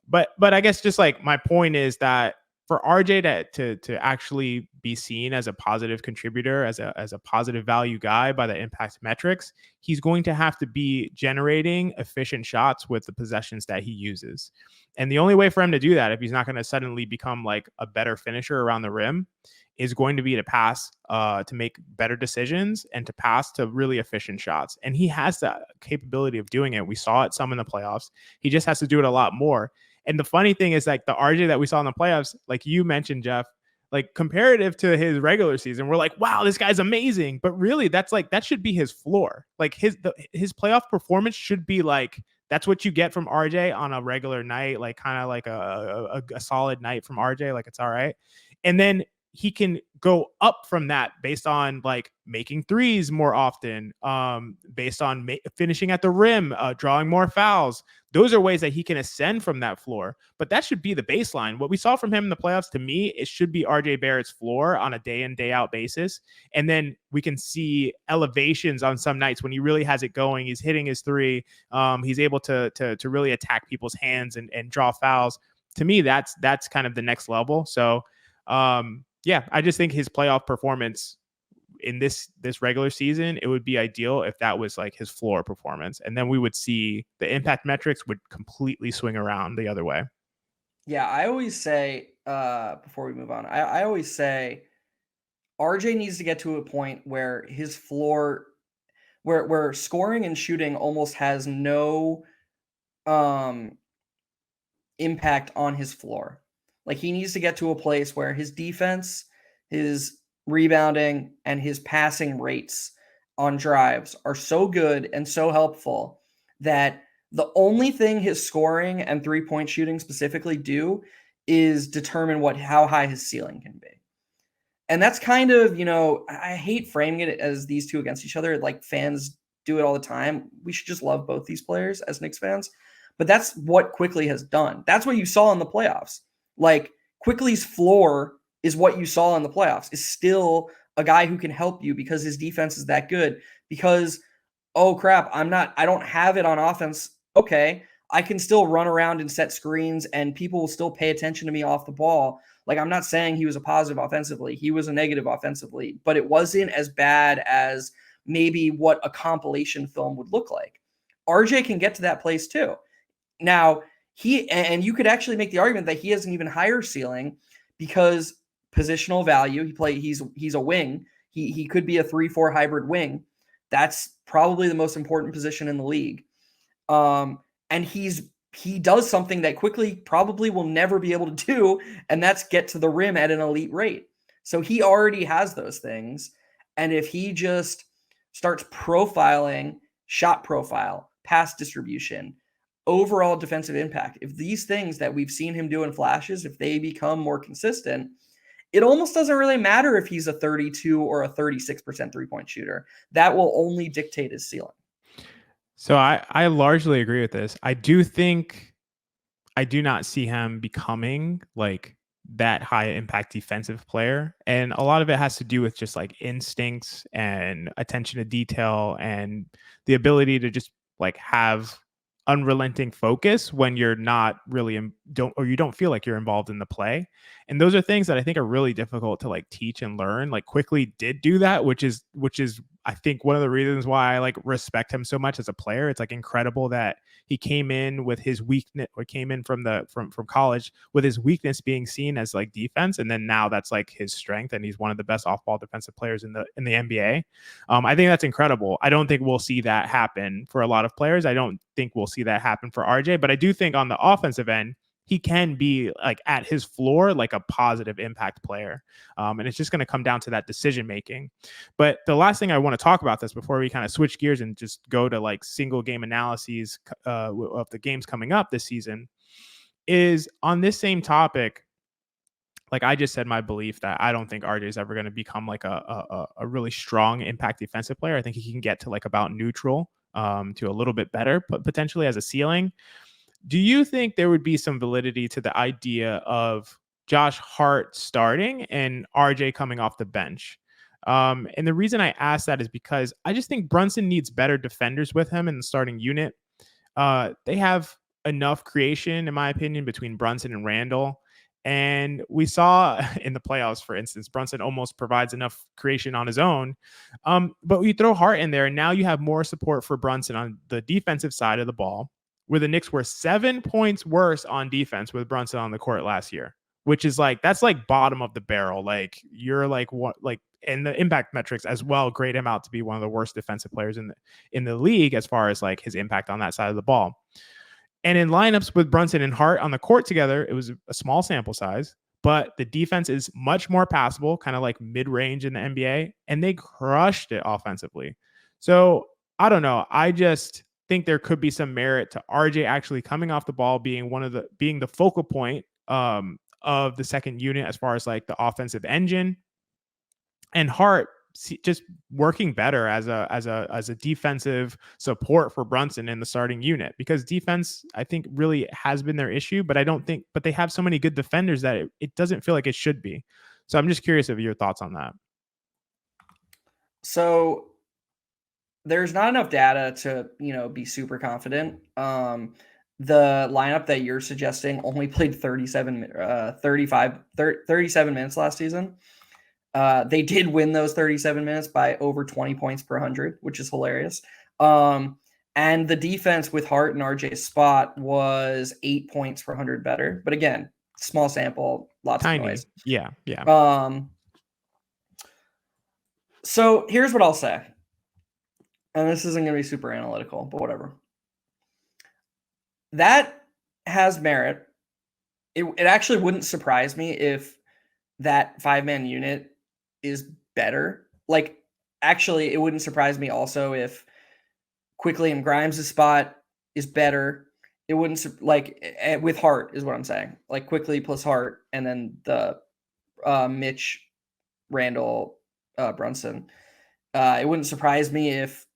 But I guess just like my point is that for RJ to actually be seen as a positive contributor, as a positive value guy by the impact metrics, he's going to have to be generating efficient shots with the possessions that he uses. And the only way for him to do that, if he's not going to suddenly become like a better finisher around the rim, is going to be to pass, to make better decisions and to pass to really efficient shots. And he has that capability of doing it. We saw it some in the playoffs. He just has to do it a lot more. And the funny thing is, like, the RJ that we saw in the playoffs, like you mentioned, Geoff, like comparative to his regular season, we're like, wow, this guy's amazing. But really, that should be his floor. Like his playoff performance should be like, that's what you get from RJ on a regular night, like kind of like a solid night from RJ, like it's all right. And then he can go up from that based on like making threes more often, based on finishing at the rim, drawing more fouls. Those are ways that he can ascend from that floor, but that should be the baseline. What we saw from him in the playoffs, to me, it should be RJ Barrett's floor on a day in, day out basis. And then we can see elevations on some nights when he really has it going. He's hitting his three. He's able to really attack people's hands and draw fouls. To me, that's kind of the next level. So, yeah, I just think his playoff performance in this regular season, it would be ideal if that was like his floor performance. And then we would see the impact metrics would completely swing around the other way. Yeah, I always say, before we move on, I always say RJ needs to get to a point where his floor, where scoring and shooting almost has no impact on his floor. Like, he needs to get to a place where his defense, his rebounding, and his passing rates on drives are so good and so helpful that the only thing his scoring and three-point shooting specifically do is determine how high his ceiling can be. And that's kind of, I hate framing it as these two against each other. Like, fans do it all the time. We should just love both these players as Knicks fans. But that's what Quickley has done. That's what you saw in the playoffs. Like, Quickley's floor is what you saw in the playoffs, is still a guy who can help you because his defense is that good. Because, oh crap, I don't have it on offense. Okay, I can still run around and set screens and people will still pay attention to me off the ball. Like, I'm not saying he was a positive offensively. He was a negative offensively, but it wasn't as bad as maybe what a compilation film would look like. RJ can get to that place too. Now, you could actually make the argument that he has an even higher ceiling because positional value. He's a wing. He could be a 3-4 hybrid wing. That's probably the most important position in the league. And he does something that Quickley probably will never be able to do, and that's get to the rim at an elite rate. So he already has those things. And if he just starts profiling shot profile, pass distribution, overall defensive impact, if these things that we've seen him do in flashes, if they become more consistent, it almost doesn't really matter if he's a 32 or a 36% three-point shooter. That will only dictate his ceiling. So I largely agree with this. I do not see him becoming like that high impact defensive player. And a lot of it has to do with just like instincts and attention to detail and the ability to just like have unrelenting focus when you're not really you don't feel like you're involved in the play. And those are things that I think are really difficult to like teach and learn. Like Quickley did do that, which is I think one of the reasons why I like respect him so much as a player. It's like incredible that he came in with his weakness, or came in from college with his weakness being seen as like defense, and then now that's like his strength, and he's one of the best off-ball defensive players in the NBA. I think that's incredible. I don't think we'll see that happen for a lot of players. I don't think we'll see that happen for RJ, but I do think on the offensive end, he can be like at his floor, like a positive impact player. And it's just going to come down to that decision making. But the last thing I want to talk about this before we kind of switch gears and just go to like single game analyses of the games coming up this season is on this same topic. Like I just said, my belief that I don't think RJ is ever going to become like a really strong impact defensive player. I think he can get to like about neutral to a little bit better, but potentially as a ceiling. Do you think there would be some validity to the idea of Josh Hart starting and RJ coming off the bench? And the reason I ask that is because I just think Brunson needs better defenders with him in the starting unit. They have enough creation, in my opinion, between Brunson and Randall. And we saw in the playoffs, for instance, Brunson almost provides enough creation on his own. But you throw Hart in there, and now you have more support for Brunson on the defensive side of the ball, where the Knicks were 7 points worse on defense with Brunson on the court last year, which is like, that's like bottom of the barrel. Like you're like what, like, and the impact metrics as well grade him out to be one of the worst defensive players in the league as far as like his impact on that side of the ball. And in lineups with Brunson and Hart on the court together, it was a small sample size, but the defense is much more passable, kind of like mid-range in the NBA, and they crushed it offensively. So I don't know. I just think there could be some merit to RJ actually coming off the ball, being the focal point of the second unit as far as like the offensive engine, and Hart just working better as a defensive support for Brunson in the starting unit, because defense, I think, really has been their issue, but they have so many good defenders that it doesn't feel like it should be. So I'm just curious of your thoughts on that. So there's not enough data to, be super confident. The lineup that you're suggesting only played 37 minutes last season. They did win those 37 minutes by over 20 points per 100, which is hilarious. And the defense with Hart and RJ's spot was 8 points per 100 better. But again, small sample, lots of noise. Yeah. So here's what I'll say. And this isn't going to be super analytical, but whatever. That has merit. It actually wouldn't surprise me if that 5-man unit is better. Like, actually, it wouldn't surprise me also if Quickley and Grimes' spot is better. It wouldn't, with Hart is what I'm saying. Like, Quickley plus Hart, and then the Mitch, Randall, Brunson. It wouldn't surprise me if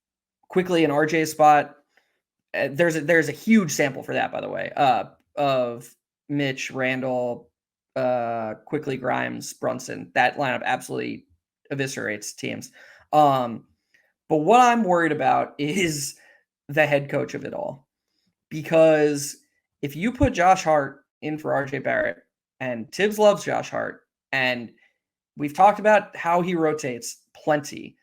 Quickley and RJ's spot, there's a huge sample for that, by the way, of Mitch, Randall, Quickley, Grimes, Brunson. That lineup absolutely eviscerates teams. But what I'm worried about is the head coach of it all. Because if you put Josh Hart in for RJ Barrett, and Tibbs loves Josh Hart, and we've talked about how he rotates plenty,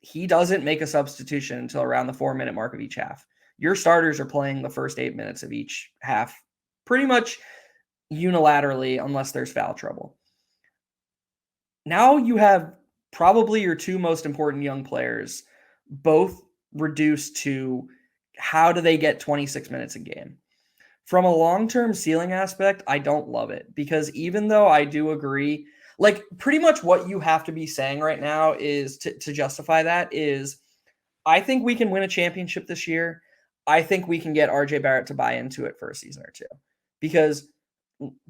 he doesn't make a substitution until around the 4-minute mark of each half. Your starters are playing the first 8 minutes of each half pretty much unilaterally unless there's foul trouble. Now you have probably your two most important young players both reduced to how do they get 26 minutes a game. From a long-term ceiling aspect, I don't love it, because even though I do agree, like pretty much what you have to be saying right now is to justify that is, I think we can win a championship this year. I think we can get RJ Barrett to buy into it for a season or two, because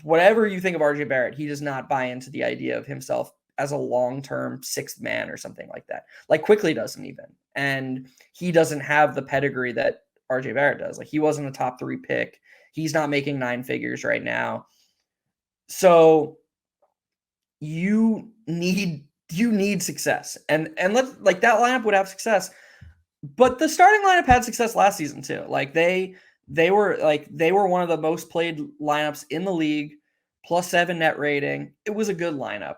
whatever you think of RJ Barrett, he does not buy into the idea of himself as a long-term sixth man or something like that. Like Quickley doesn't even, and he doesn't have the pedigree that RJ Barrett does. Like, he wasn't a top 3 pick. He's not making 9 figures right now. So you need success. And let's, like, that lineup would have success. But the starting lineup had success last season too. Like they were one of the most played lineups in the league, +7 net rating. It was a good lineup.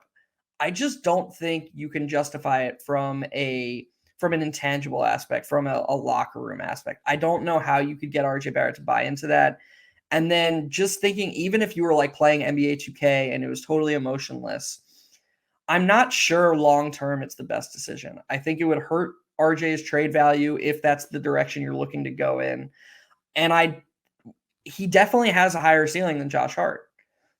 I just don't think you can justify it from an intangible aspect, from a locker room aspect. I don't know how you could get RJ Barrett to buy into that. And then just thinking, even if you were like playing NBA 2K and it was totally emotionless, I'm not sure long term it's the best decision. I think it would hurt RJ's trade value if that's the direction you're looking to go in. And he definitely has a higher ceiling than Josh Hart.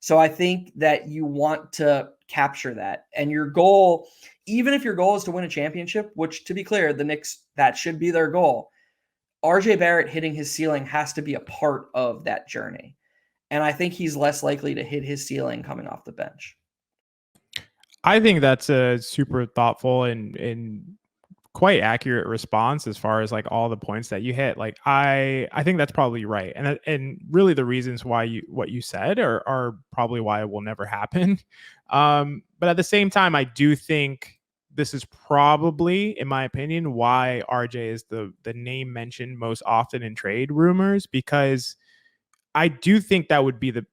So I think that you want to capture that. And your goal, even if your goal is to win a championship, which to be clear, the Knicks, that should be their goal, RJ Barrett hitting his ceiling has to be a part of that journey. And I think he's less likely to hit his ceiling coming off the bench. I think that's a super thoughtful and quite accurate response as far as like all the points that you hit. Like I think that's probably right. And really the reasons why what you said are probably why it will never happen. But at the same time, I do think this is probably, in my opinion, why RJ is the name mentioned most often in trade rumors, because I do think that would be the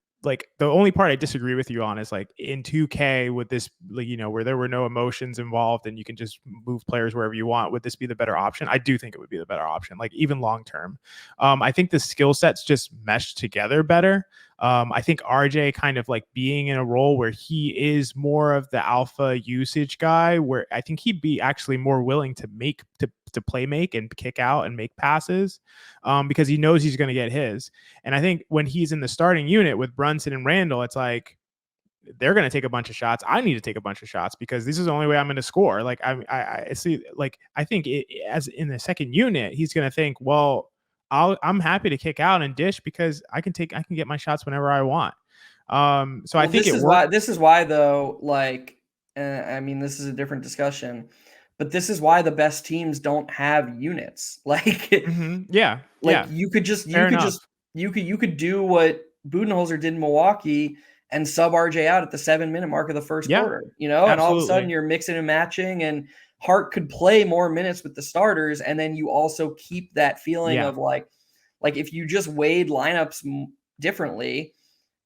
only part I disagree with you on is like in 2K with this, like, where there were no emotions involved and you can just move players wherever you want. Would this be the better option? I do think it would be the better option, like even long term. I think the skill sets just mesh together better. I think RJ kind of like being in a role where he is more of the alpha usage guy, where I think he'd be actually more willing to play make and kick out and make passes, because he knows he's going to get his. And I think when he's in the starting unit with Brunson and Randall, it's like they're going to take a bunch of shots. I need to take a bunch of shots because this is the only way I'm going to score. Like I see, like I think as in the second unit, he's going to think, well, I'm happy to kick out and dish because I can get my shots whenever I want. So I think this is why though, like, I mean, this is a different discussion, but this is why the best teams don't have units. Like, you could do what Budenholzer did in Milwaukee and sub RJ out at the 7-minute mark of the first quarter, and all of a sudden you're mixing and matching, and Hart could play more minutes with the starters. And then you also keep that feeling of like if you just weighed lineups differently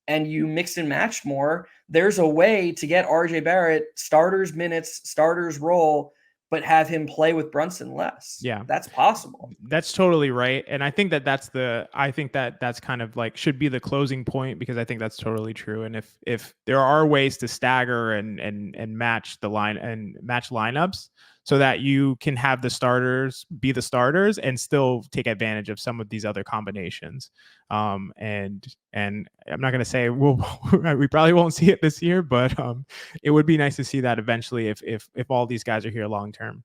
and you mixed and matched more, there's a way to get RJ Barrett starters minutes, starters role, but have him play with Brunson less. Yeah, that's possible. That's totally right. And I think that's kind of like should be the closing point, because I think that's totally true. And if there are ways to stagger and match the line and match lineups so that you can have the starters be the starters and still take advantage of some of these other combinations. And I'm not going to say we probably won't see it this year, but it would be nice to see that eventually if all these guys are here long term.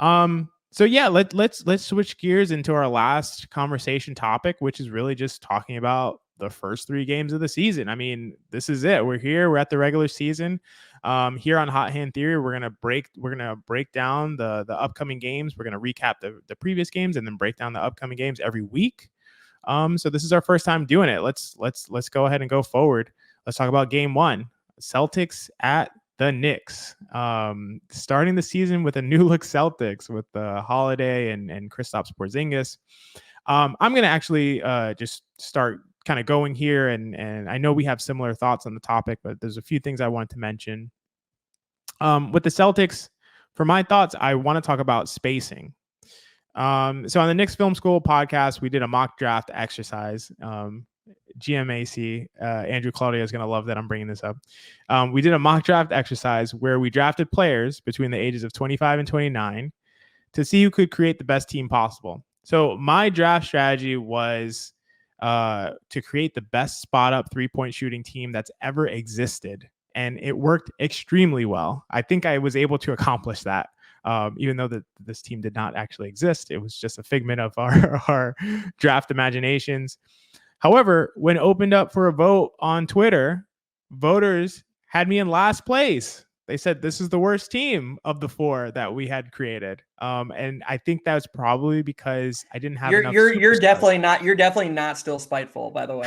So yeah, let's switch gears into our last conversation topic, which is really just talking about the first 3 games of the season. I mean, this is it. We're here. We're at the regular season. Here on Hot Hand Theory, we're gonna break down the upcoming games. We're gonna recap the previous games and then break down the upcoming games every week. So this is our first time doing it. Let's go ahead and go forward. Let's talk about game 1. Celtics at the Knicks, starting the season with a new look Celtics with Holiday and Kristaps Porzingis. I'm going to actually just start kind of going here. And I know we have similar thoughts on the topic, but there's a few things I want to mention. With the Celtics, for my thoughts, I want to talk about spacing. So on the Knicks Film School podcast, we did a mock draft exercise. GMAC, Andrew Claudio is going to love that I'm bringing this up. We did a mock draft exercise where we drafted players between the ages of 25 and 29 to see who could create the best team possible. So my draft strategy was to create the best spot up 3-point shooting team that's ever existed. And it worked extremely well. I think I was able to accomplish that. Even though this team did not actually exist, it was just a figment of our draft imaginations. However, when opened up for a vote on Twitter, voters had me in last place. They said this is the worst team of the 4 that we had created. And I think that's probably because I didn't have enough. You're definitely not still spiteful, by the way.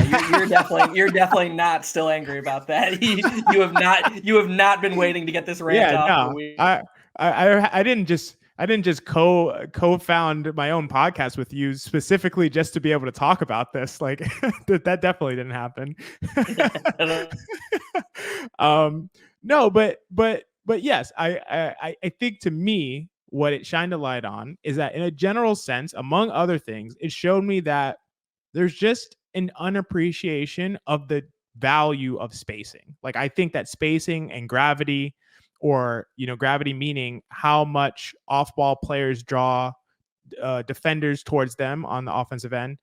You're definitely not still angry about that. You have not been waiting to get this rant off. No, I didn't just I didn't just co-found my own podcast with you specifically just to be able to talk about this. Like that definitely didn't happen. No, but yes, I think to me, what it shined a light on is that in a general sense, among other things, it showed me that there's just an unappreciation of the value of spacing. Like I think that spacing and gravity, or gravity meaning how much off-ball players draw defenders towards them on the offensive end,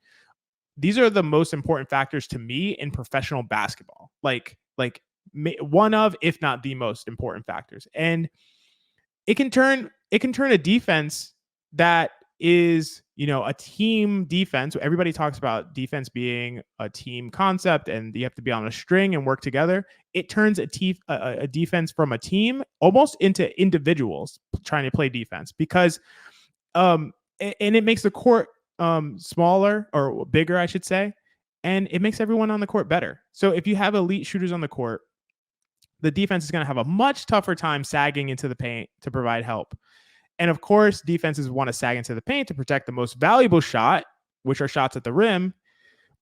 these are the most important factors to me in professional basketball. Like one of, if not the most important factors. And it can turn a defense that is, a team defense. Everybody talks about defense being a team concept and you have to be on a string and work together. It turns a defense from a team almost into individuals trying to play defense, because and it makes the court smaller, or bigger, I should say, and it makes everyone on the court better. So if you have elite shooters on the court, the defense is going to have a much tougher time sagging into the paint to provide help. And of course, defenses want to sag into the paint to protect the most valuable shot, which are shots at the rim.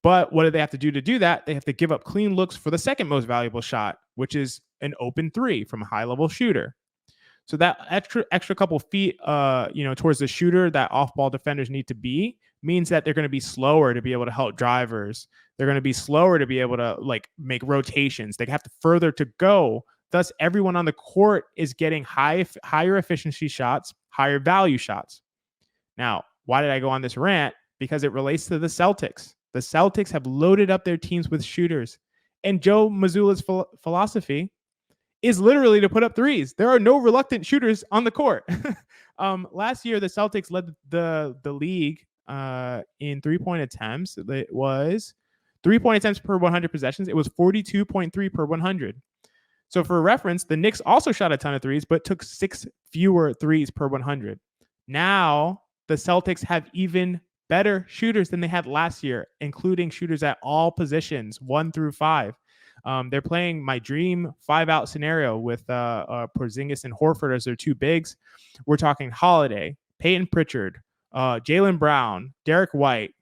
But what do they have to do that? They have to give up clean looks for the second most valuable shot, which is an open three from a high-level shooter. So that extra couple feet, towards the shooter that off-ball defenders need to be, means that they're going to be slower to be able to help drivers. They're going to be slower to be able to make rotations. They have to further to go. Thus, everyone on the court is getting higher efficiency shots, higher value shots. Now, why did I go on this rant? Because it relates to the Celtics. The Celtics have loaded up their teams with shooters. And Joe Mazzulla's philosophy is literally to put up threes. There are no reluctant shooters on the court. Last year, the Celtics led the league in three-point attempts. It was 3-point attempts per 100 possessions. It was 42.3 per 100. So for reference, the Knicks also shot a ton of threes, but took 6 fewer threes per 100. Now, the Celtics have even better shooters than they had last year, including shooters at all positions, 1 through 5. They're playing my dream 5-out scenario with Porzingis and Horford as their two bigs. We're talking Holiday, Peyton Pritchard, Jaylen Brown, Derek White,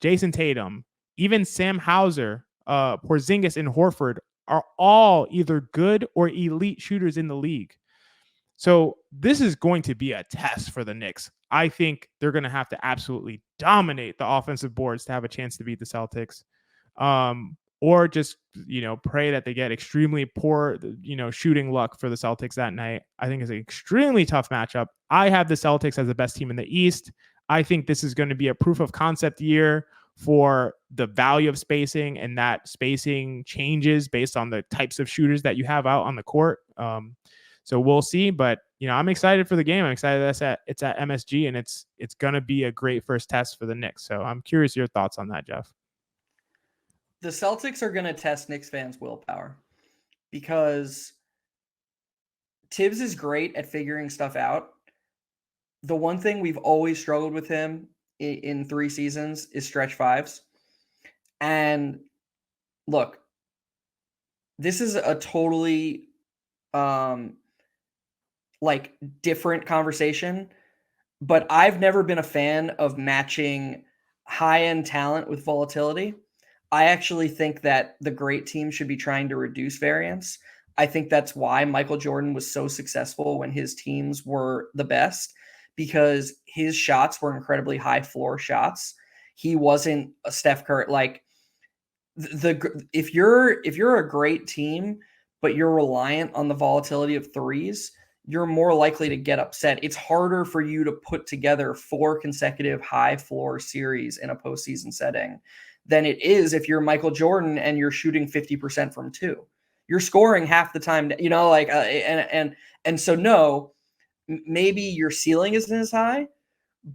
Jason Tatum, even Sam Hauser, Porzingis and Horford are all either good or elite shooters in the league. So this is going to be a test for the Knicks. I think they're going to have to absolutely dominate the offensive boards to have a chance to beat the Celtics. Or just, pray that they get extremely poor, shooting luck for the Celtics that night. I think it's an extremely tough matchup. I have the Celtics as the best team in the East. I think this is going to be a proof of concept year for the value of spacing, and that spacing changes based on the types of shooters that you have out on the court. So we'll see, but I'm excited for the game. I'm excited that it's at MSG, and it's going to be a great first test for the Knicks. So I'm curious your thoughts on that, Geoff. The Celtics are going to test Knicks fans' willpower, because Tibbs is great at figuring stuff out. The one thing we've always struggled with him in 3 seasons is stretch fives. And look, this is a totally different conversation, but I've never been a fan of matching high-end talent with volatility. I actually think that the great team should be trying to reduce variance. I think that's why Michael Jordan was so successful when his teams were the best, because his shots were incredibly high floor shots. He wasn't a Steph Curry. If you're a great team, but you're reliant on the volatility of threes, you're more likely to get upset. It's harder for you to put together 4 consecutive high floor series in a postseason setting than it is if you're Michael Jordan and you're shooting 50% from 2. You're scoring half the time, so no, maybe your ceiling isn't as high,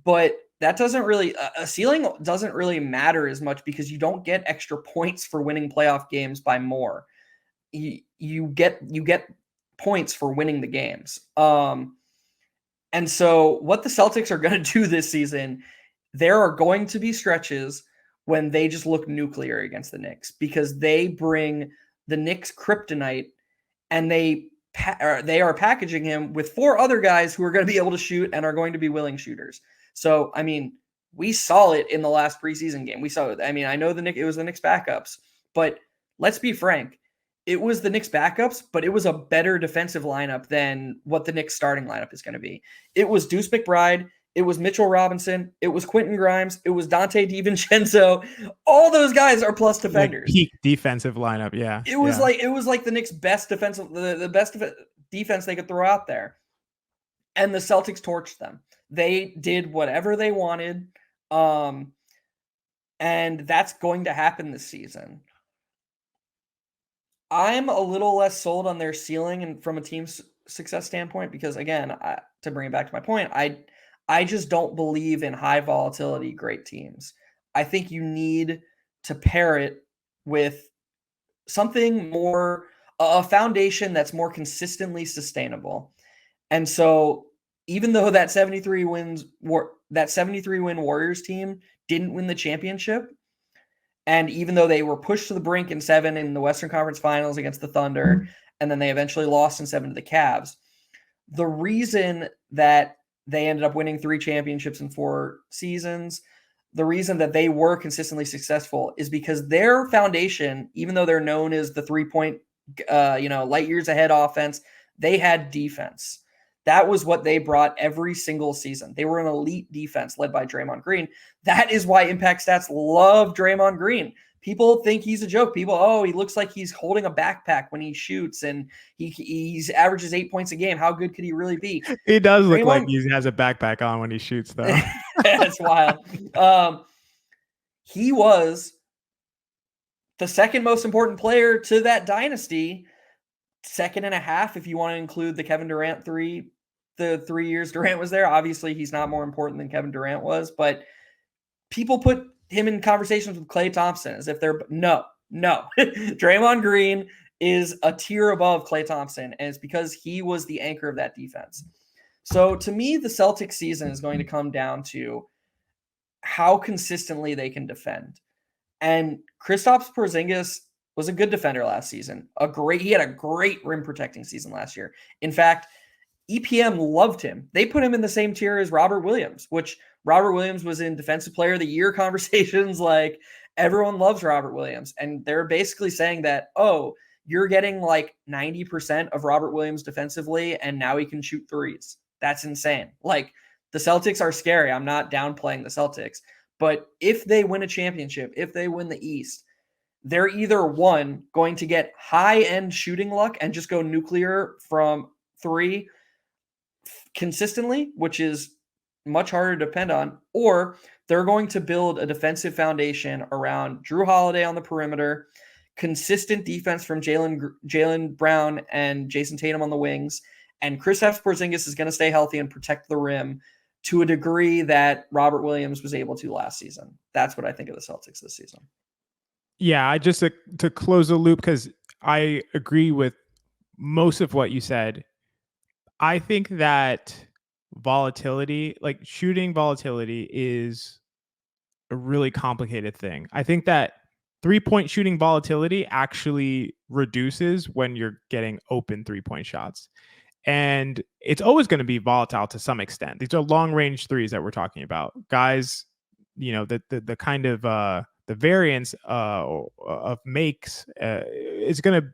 but that doesn't really a ceiling doesn't really matter as much, because you don't get extra points for winning playoff games by more. You get points for winning the games. And so what the Celtics are going to do this season, there are going to be stretches when they just look nuclear against the Knicks, because they bring the Knicks kryptonite and they they are packaging him with 4 other guys who are going to be able to shoot and are going to be willing shooters. So, I mean, we saw it in the last preseason game. We saw it. I mean, I know it was the Knicks backups, but let's be frank. It was the Knicks backups, but it was a better defensive lineup than what the Knicks starting lineup is going to be. It was Deuce McBride. It was Mitchell Robinson. It was Quentin Grimes. It was Dante DiVincenzo. All those guys are plus defenders. Like peak defensive lineup. Yeah. It was like the Knicks' best defensive, the best defense they could throw out there. And the Celtics torched them. They did whatever they wanted. And that's going to happen this season. I'm a little less sold on their ceiling and from a team success standpoint because, again, to bring it back to my point, I just don't believe in high volatility great teams. I think you need to pair it with something more, a foundation that's more consistently sustainable. And so even though that 73 win Warriors team didn't win the championship, and even though they were pushed to the brink in 7 in the Western Conference Finals against the Thunder, and then they eventually lost in 7 to the Cavs, the reason that they ended up winning 3 championships in 4 seasons, the reason that they were consistently successful is because their foundation, even though they're known as the 3-point, light years ahead offense, they had defense. That was what they brought every single season. They were an elite defense led by Draymond Green. That is why Impact Stats love Draymond Green. People think he's a joke. People, he looks like he's holding a backpack when he shoots, and he averages 8 points a game. How good could he really be? He does look like he has a backpack on when he shoots, though. That's wild. He was the second most important player to that dynasty, second and a half if you want to include the Kevin Durant 3, the 3 years Durant was there. Obviously, he's not more important than Kevin Durant was, but people put him in conversations with Klay Thompson as if they're no. Draymond Green is a tier above Klay Thompson, and it's because he was the anchor of that defense. So to me, the Celtics season is going to come down to how consistently they can defend. And Kristaps Porzingis was a good defender last season. He had a great rim protecting season last year. In fact, EPM loved him. They put him in the same tier as Robert Williams, which Robert Williams was in Defensive Player of the Year conversations. Like, everyone loves Robert Williams. And they're basically saying that, you're getting like 90% of Robert Williams defensively, and now he can shoot threes. That's insane. Like, the Celtics are scary. I'm not downplaying the Celtics. But if they win a championship, if they win the East, they're either one, going to get high-end shooting luck and just go nuclear from 3 consistently, which is much harder to depend on, or they're going to build a defensive foundation around Drew Holiday on the perimeter, consistent defense from Jaylen Brown and Jason Tatum on the wings, and Kristaps Porzingis is going to stay healthy and protect the rim to a degree that Robert Williams was able to last season. That's what I think of the Celtics this season. Yeah, I just to close the loop, because I agree with most of what you said. I think that volatility, like shooting volatility, is a really complicated thing. I think that 3-point shooting volatility actually reduces when you're getting open 3-point shots. And it's always going to be volatile to some extent. These are long range threes that we're talking about. Guys, the kind of the variance of makes is going to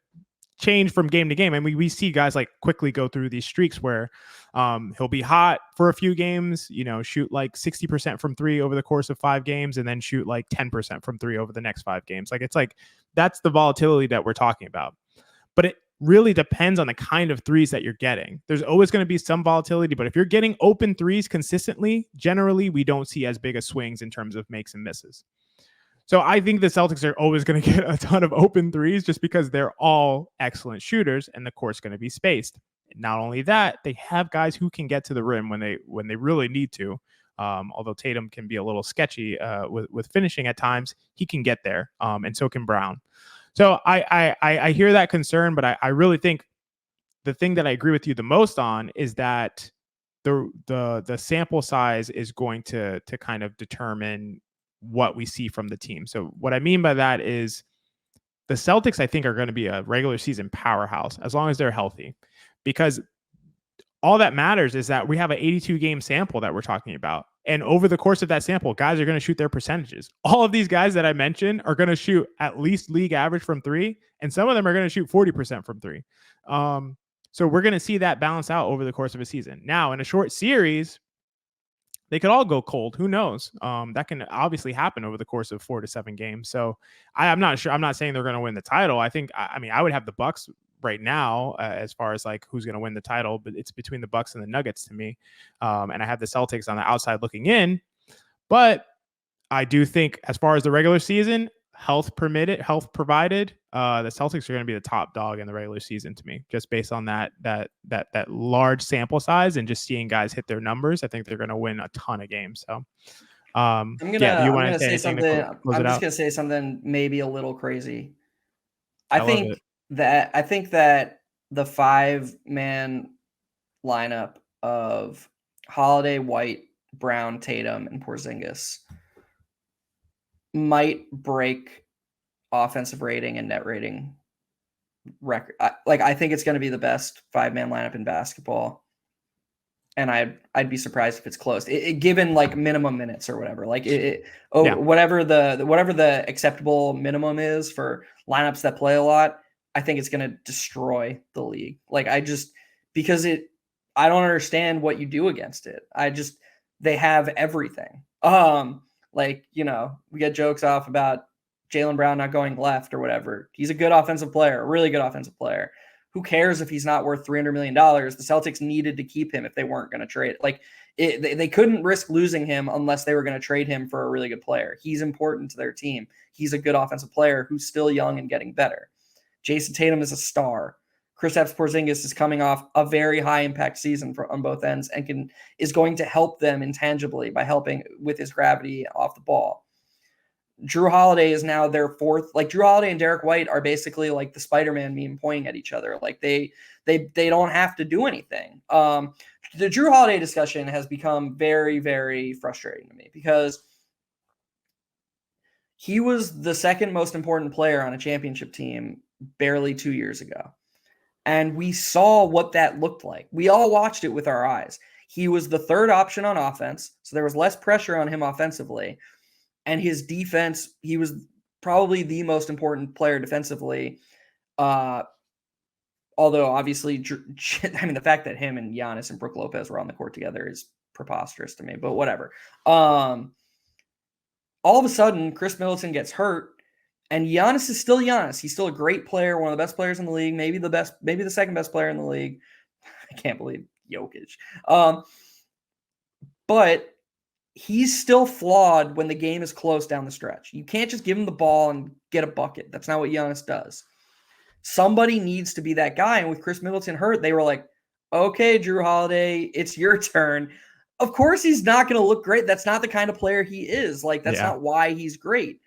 change from game to game. And we see guys like Quickley go through these streaks where he'll be hot for a few games, shoot like 60% from 3 over the course of 5 games, and then shoot like 10% from 3 over the next 5 games. Like, it's like, that's the volatility that we're talking about. But it really depends on the kind of threes that you're getting. There's always going to be some volatility, but if you're getting open threes consistently, generally we don't see as big of swings in terms of makes and misses. So I think the Celtics are always going to get a ton of open threes just because they're all excellent shooters and the court's going to be spaced. Not only that, they have guys who can get to the rim when they really need to. Although Tatum can be a little sketchy with finishing at times, he can get there, and so can Brown. So I hear that concern, but I really think the thing that I agree with you the most on is that the sample size is going to kind of determine what we see from the team. So what I mean by that is the Celtics, I think, are going to be a regular season powerhouse as long as they're healthy, because all that matters is that we have an 82 game sample that we're talking about. And over the course of that sample, guys are going to shoot their percentages. All of these guys that I mentioned are going to shoot at least league average from three, and some of them are going to shoot 40% from three. So we're going to see that balance out over the course of a season. Now, in a short series, they could all go cold. Who knows? That can obviously happen over the course of 4 to 7 games. So I'm not sure. I'm not saying they're going to win the title. I think, I mean, I would have the Bucks right now as far as like who's going to win the title, but it's between the Bucks and the Nuggets to me. And I have the Celtics on the outside looking in, but I do think as far as the regular season, health provided, the Celtics are going to be the top dog in the regular season to me, just based on that large sample size and just seeing guys hit their numbers. I think they're going to win a ton of games. So do you want to say something? I'm just going to say something maybe a little crazy. I think that the 5-man lineup of Holiday, White, Brown, Tatum, and Porzingis might break offensive rating and net rating record. I think it's going to be the best 5-man lineup in basketball, and I'd be surprised if it's close. Given like minimum minutes or whatever, whatever the acceptable minimum is for lineups that play a lot. I think it's going to destroy the league. Because I don't understand what you do against it. They have everything. We get jokes off about Jaylen Brown not going left or whatever. He's a good offensive player, a really good offensive player. Who cares if he's not worth $300 million? The Celtics needed to keep him if they weren't going to trade. They couldn't risk losing him unless they were going to trade him for a really good player. He's important to their team. He's a good offensive player who's still young and getting better. Jason Tatum is a star. Kristaps Porzingis is coming off a very high impact season on both ends and is going to help them intangibly by helping with his gravity off the ball. Drew Holiday is now their fourth. Drew Holiday and Derek White are basically like the Spider-Man meme pointing at each other. They don't have to do anything. The Drew Holiday discussion has become very, very frustrating to me because he was the second most important player on a championship team barely 2 years ago. And we saw what that looked like. We all watched it with our eyes. He was the third option on offense, so there was less pressure on him offensively. And his defense, he was probably the most important player defensively. Although, obviously, the fact that him and Giannis and Brook Lopez were on the court together is preposterous to me, but whatever. All of a sudden, Chris Middleton gets hurt. And Giannis is still Giannis. He's still a great player, one of the best players in the league, maybe the second best player in the league. I can't believe Jokic. But he's still flawed when the game is close down the stretch. You can't just give him the ball and get a bucket. That's not what Giannis does. Somebody needs to be that guy. And with Chris Middleton hurt, they were like, okay, Drew Holiday, it's your turn. Of course he's not going to look great. That's not the kind of player he is. That's not why he's great.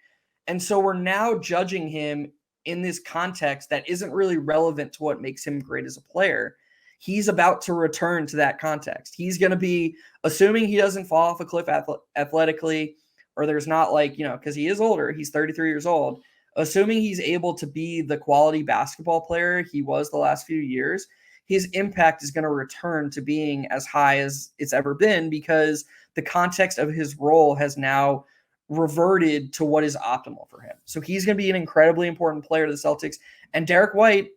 And so we're now judging him in this context that isn't really relevant to what makes him great as a player. He's about to return to that context. He's going to be, assuming he doesn't fall off a cliff athletically, or there's not because he is older, he's 33 years old, assuming he's able to be the quality basketball player he was the last few years, his impact is going to return to being as high as it's ever been because the context of his role has now reverted to what is optimal for him. So he's going to be an incredibly important player to the Celtics. And Derek White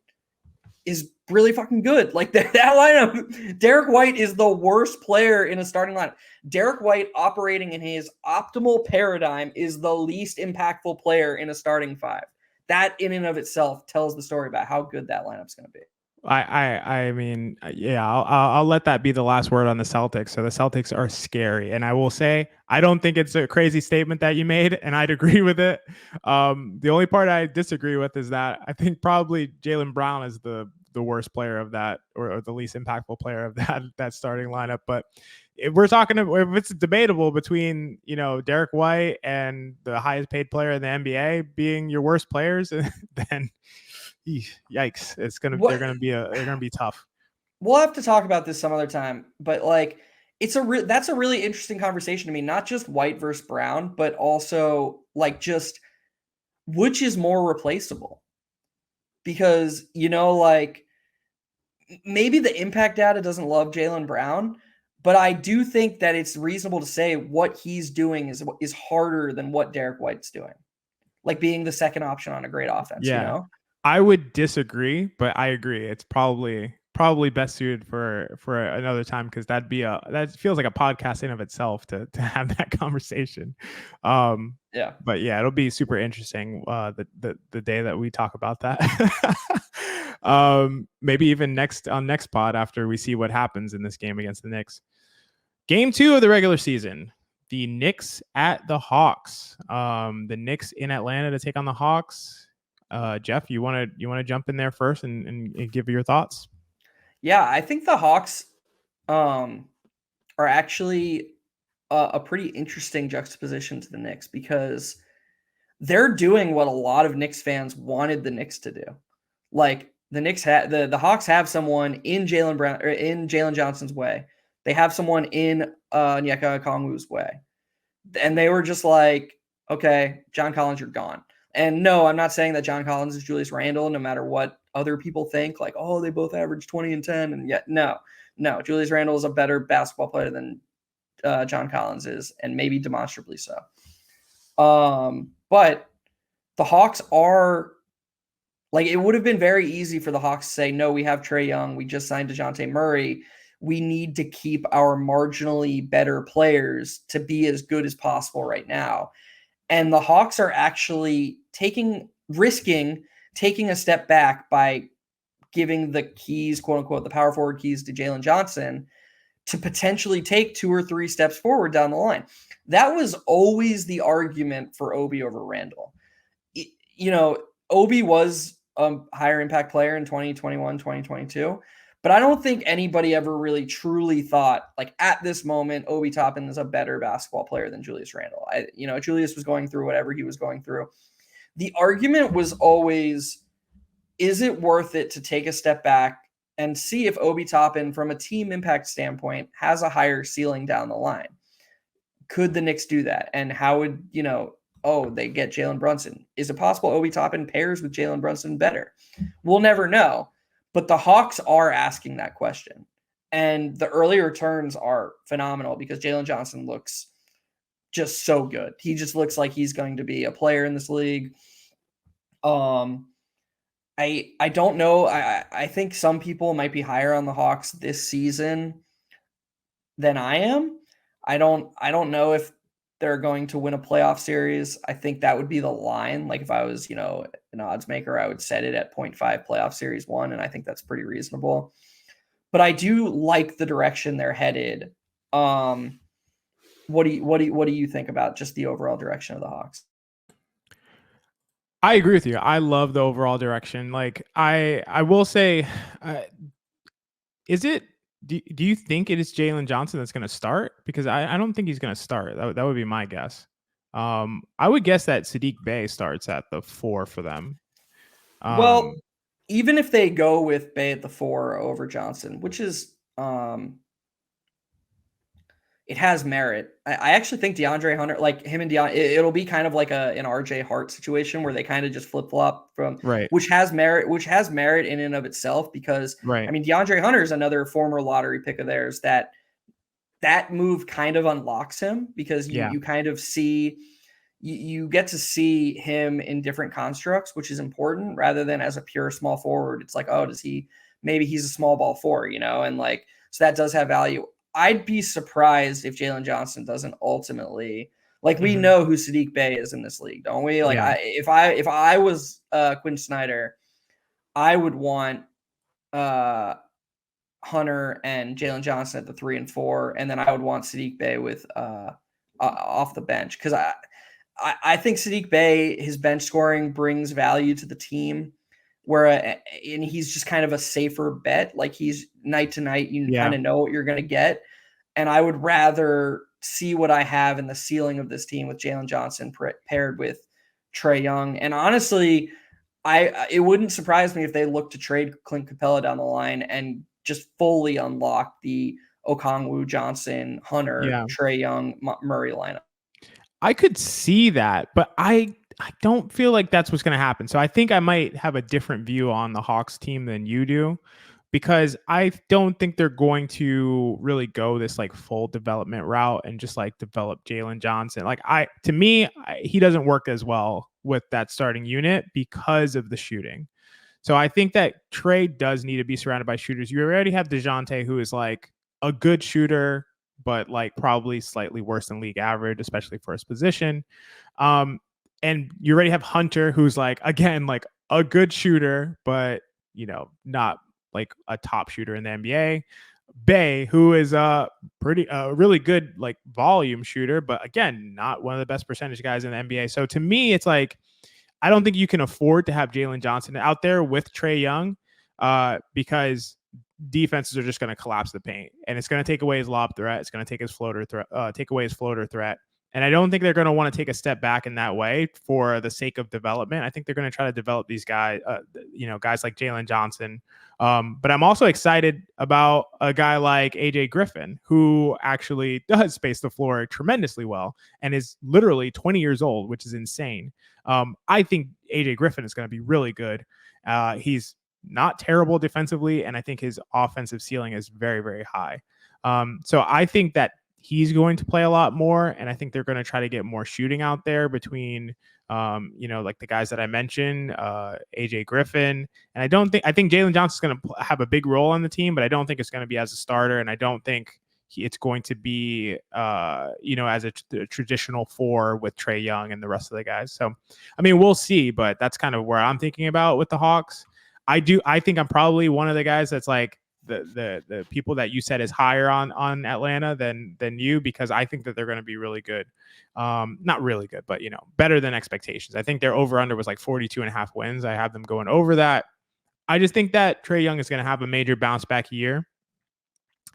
is really fucking good. That lineup, Derek White is the worst player in a starting lineup. Derek White operating in his optimal paradigm is the least impactful player in a starting five. That in and of itself tells the story about how good that lineup's going to be. I mean, yeah, I'll let that be the last word on the Celtics. So the Celtics are scary. And I will say, I don't think it's a crazy statement that you made, and I'd agree with it. The only part I disagree with is that I think probably Jaylen Brown is the worst player of that, or the least impactful player of that starting lineup. But if it's debatable between, Derek White and the highest paid player in the NBA being your worst players, then yikes, they're gonna be tough. We'll have to talk about this some other time, but that's a really interesting conversation to me. Not just White versus Brown, but also just which is more replaceable. because, like maybe the impact data doesn't love Jaylen Brown, but I do think that it's reasonable to say what he's doing is harder than what Derek White's doing. Like being the second option on a great offense, I would disagree, but I agree. It's probably best suited for another time, because that feels like a podcast in of itself to have that conversation. Yeah. But yeah, it'll be super interesting the day that we talk about that. Maybe even next pod after we see what happens in this game against the Knicks. Game 2 of the regular season. The Knicks at the Hawks. The Knicks in Atlanta to take on the Hawks. Geoff, you want to jump in there first and give your thoughts? Yeah, I think the Hawks are actually a pretty interesting juxtaposition to the Knicks, because they're doing what a lot of Knicks fans wanted the Knicks to do. Like the Knicks the Hawks have someone in Jaylen Brown or in Jalen Johnson's way. They have someone in Onyeka Okongwu's way. And they were just like, okay, John Collins, you're gone. And no, I'm not saying that John Collins is Julius Randle, no matter what other people think, like, oh, they both average 20 and 10. And yet, no, Julius Randle is a better basketball player than John Collins is, and maybe demonstrably so. But the Hawks are, like, it would have been very easy for the Hawks to say, no, we have Trae Young. We just signed DeJounte Murray. We need to keep our marginally better players to be as good as possible right now. And the Hawks are actually risking taking a step back by giving the keys, quote unquote, the power forward keys to Jalen Johnson to potentially take 2 or 3 steps forward down the line. That was always the argument for Obi over Randall. Obi was a higher impact player in 2021, 2022. But I don't think anybody ever really truly thought, like, at this moment, Obi Toppin is a better basketball player than Julius Randle. Julius was going through whatever he was going through. The argument was always, is it worth it to take a step back and see if Obi Toppin, from a team impact standpoint, has a higher ceiling down the line? Could the Knicks do that? And how would, they get Jalen Brunson? Is it possible Obi Toppin pairs with Jalen Brunson better? We'll never know. But the Hawks are asking that question. And the early returns are phenomenal, because Jalen Johnson looks just so good. He just looks like he's going to be a player in this league. I don't know. I think some people might be higher on the Hawks this season than I am. I don't know if they're going to win a playoff series. I think that would be the line. Like, if I was, an odds maker, I would set it at 0.5 playoff series 1. And I think that's pretty reasonable, but I do like the direction they're headed. What do you think about just the overall direction of the Hawks? I agree with you. I love the overall direction. Like, I will say, do you think it is Jalen Johnson that's going to start? Because I don't think he's going to start. That would be my guess. I would guess that Saddiq Bey starts at the 4 for them. Well, even if they go with Bey at the 4 over Johnson, which is it has merit. I actually think DeAndre Hunter, like him and it'll be kind of like an RJ Hart situation where they kind of just flip flop from, right, which has merit in and of itself, because right. I mean, DeAndre Hunter is another former lottery pick of theirs that move kind of unlocks him, because you kind of see, you get to see him in different constructs, which is important, rather than as a pure small forward. It's like, oh, maybe he's a small ball 4, and like, so that does have value. I'd be surprised if Jalen Johnson doesn't ultimately, like, we know who Saddiq Bey is in this league, don't we? Like, if I was Quinn Snyder, I would want Hunter and Jalen Johnson at the 3 and 4, and then I would want Saddiq Bey with off the bench, because I think Saddiq Bey, his bench scoring brings value to the team, and he's just kind of a safer bet. Like, he's night to night, kind of know what you're going to get. And I would rather see what I have in the ceiling of this team with Jalen Johnson paired with Trae Young. And honestly, it wouldn't surprise me if they look to trade Clint Capella down the line and just fully unlock the Okongwu, Johnson, Hunter, Trae Young, Murray lineup. I could see that, but I I don't feel like that's what's going to happen. So I think I might have a different view on the Hawks team than you do, because I don't think they're going to really go this like full development route and just like develop Jalen Johnson. Like to me, he doesn't work as well with that starting unit because of the shooting. So I think that Trey does need to be surrounded by shooters. You already have DeJounte, who is like a good shooter, but like probably slightly worse than league average, especially for his position. And you already have Hunter, who's like, again, like a good shooter, but not like a top shooter in the NBA. Bay, who is a really good like volume shooter, but again, not one of the best percentage guys in the NBA. So to me, it's like, I don't think you can afford to have Jalen Johnson out there with Trae Young, because defenses are just going to collapse the paint, and it's going to take away his lob threat. It's going to take away his floater threat. And I don't think they're going to want to take a step back in that way for the sake of development. I think they're going to try to develop these guys, guys like Jalen Johnson. But I'm also excited about a guy like AJ Griffin, who actually does space the floor tremendously well and is literally 20 years old, which is insane. I think AJ Griffin is going to be really good. He's not terrible defensively, and I think his offensive ceiling is very, very high. So I think that he's going to play a lot more, and I think they're going to try to get more shooting out there between, like the guys that I mentioned, AJ Griffin. And I think Jalen Johnson's going to have a big role on the team, but I don't think it's going to be as a starter, and I don't think it's going to be, as a traditional four with Trae Young and the rest of the guys. So, I mean, we'll see, but that's kind of where I'm thinking about with the Hawks. I think I'm probably one of the guys that's like, the people that you said is higher on Atlanta than you, because I think that they're going to be really good. Not really good, but better than expectations. I think their over under was like 42.5 wins. I have them going over that. I just think that Trae Young is going to have a major bounce back year.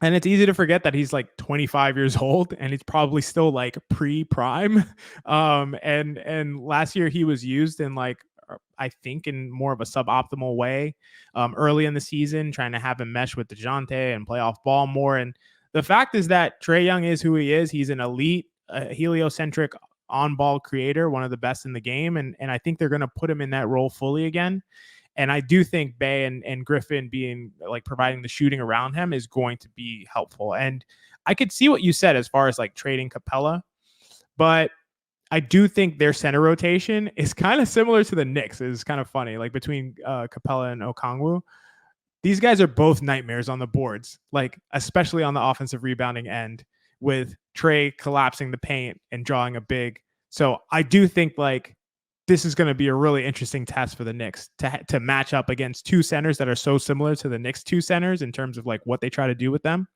And it's easy to forget that he's like 25 years old and he's probably still like pre-prime. And last year he was used in like, I think in more of a suboptimal way early in the season, trying to have him mesh with DeJounte and play off ball more. And the fact is that Trae Young is who he is. He's an elite, heliocentric on-ball creator, one of the best in the game. And I think they're going to put him in that role fully again. And I do think Bay and Griffin being like providing the shooting around him is going to be helpful. And I could see what you said as far as like trading Capella, but I do think their center rotation is kind of similar to the Knicks. It's kind of funny, like between Capella and Okongwu. These guys are both nightmares on the boards, like especially on the offensive rebounding end, with Trae collapsing the paint and drawing a big. So I do think like this is going to be a really interesting test for the Knicks to match up against two centers that are so similar to the Knicks two centers in terms of like what they try to do with them.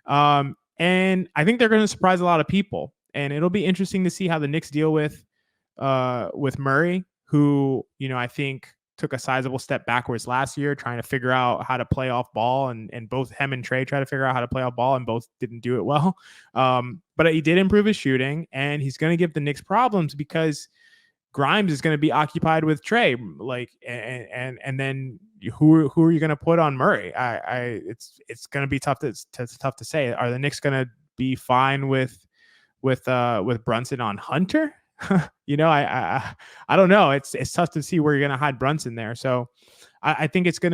And I think they're going to surprise a lot of people. And it'll be interesting to see how the Knicks deal with Murray, who, I think took a sizable step backwards last year, trying to figure out how to play off ball. And both him and Trae try to figure out how to play off ball, and both didn't do it well. But he did improve his shooting, and he's going to give the Knicks problems because Grimes is going to be occupied with Trae. Like, and then who are you going to put on Murray? It's going to be tough to say. Are the Knicks going to be fine with Brunson on Hunter? I don't know. It's tough to see where you're going to hide Brunson there. So I think they're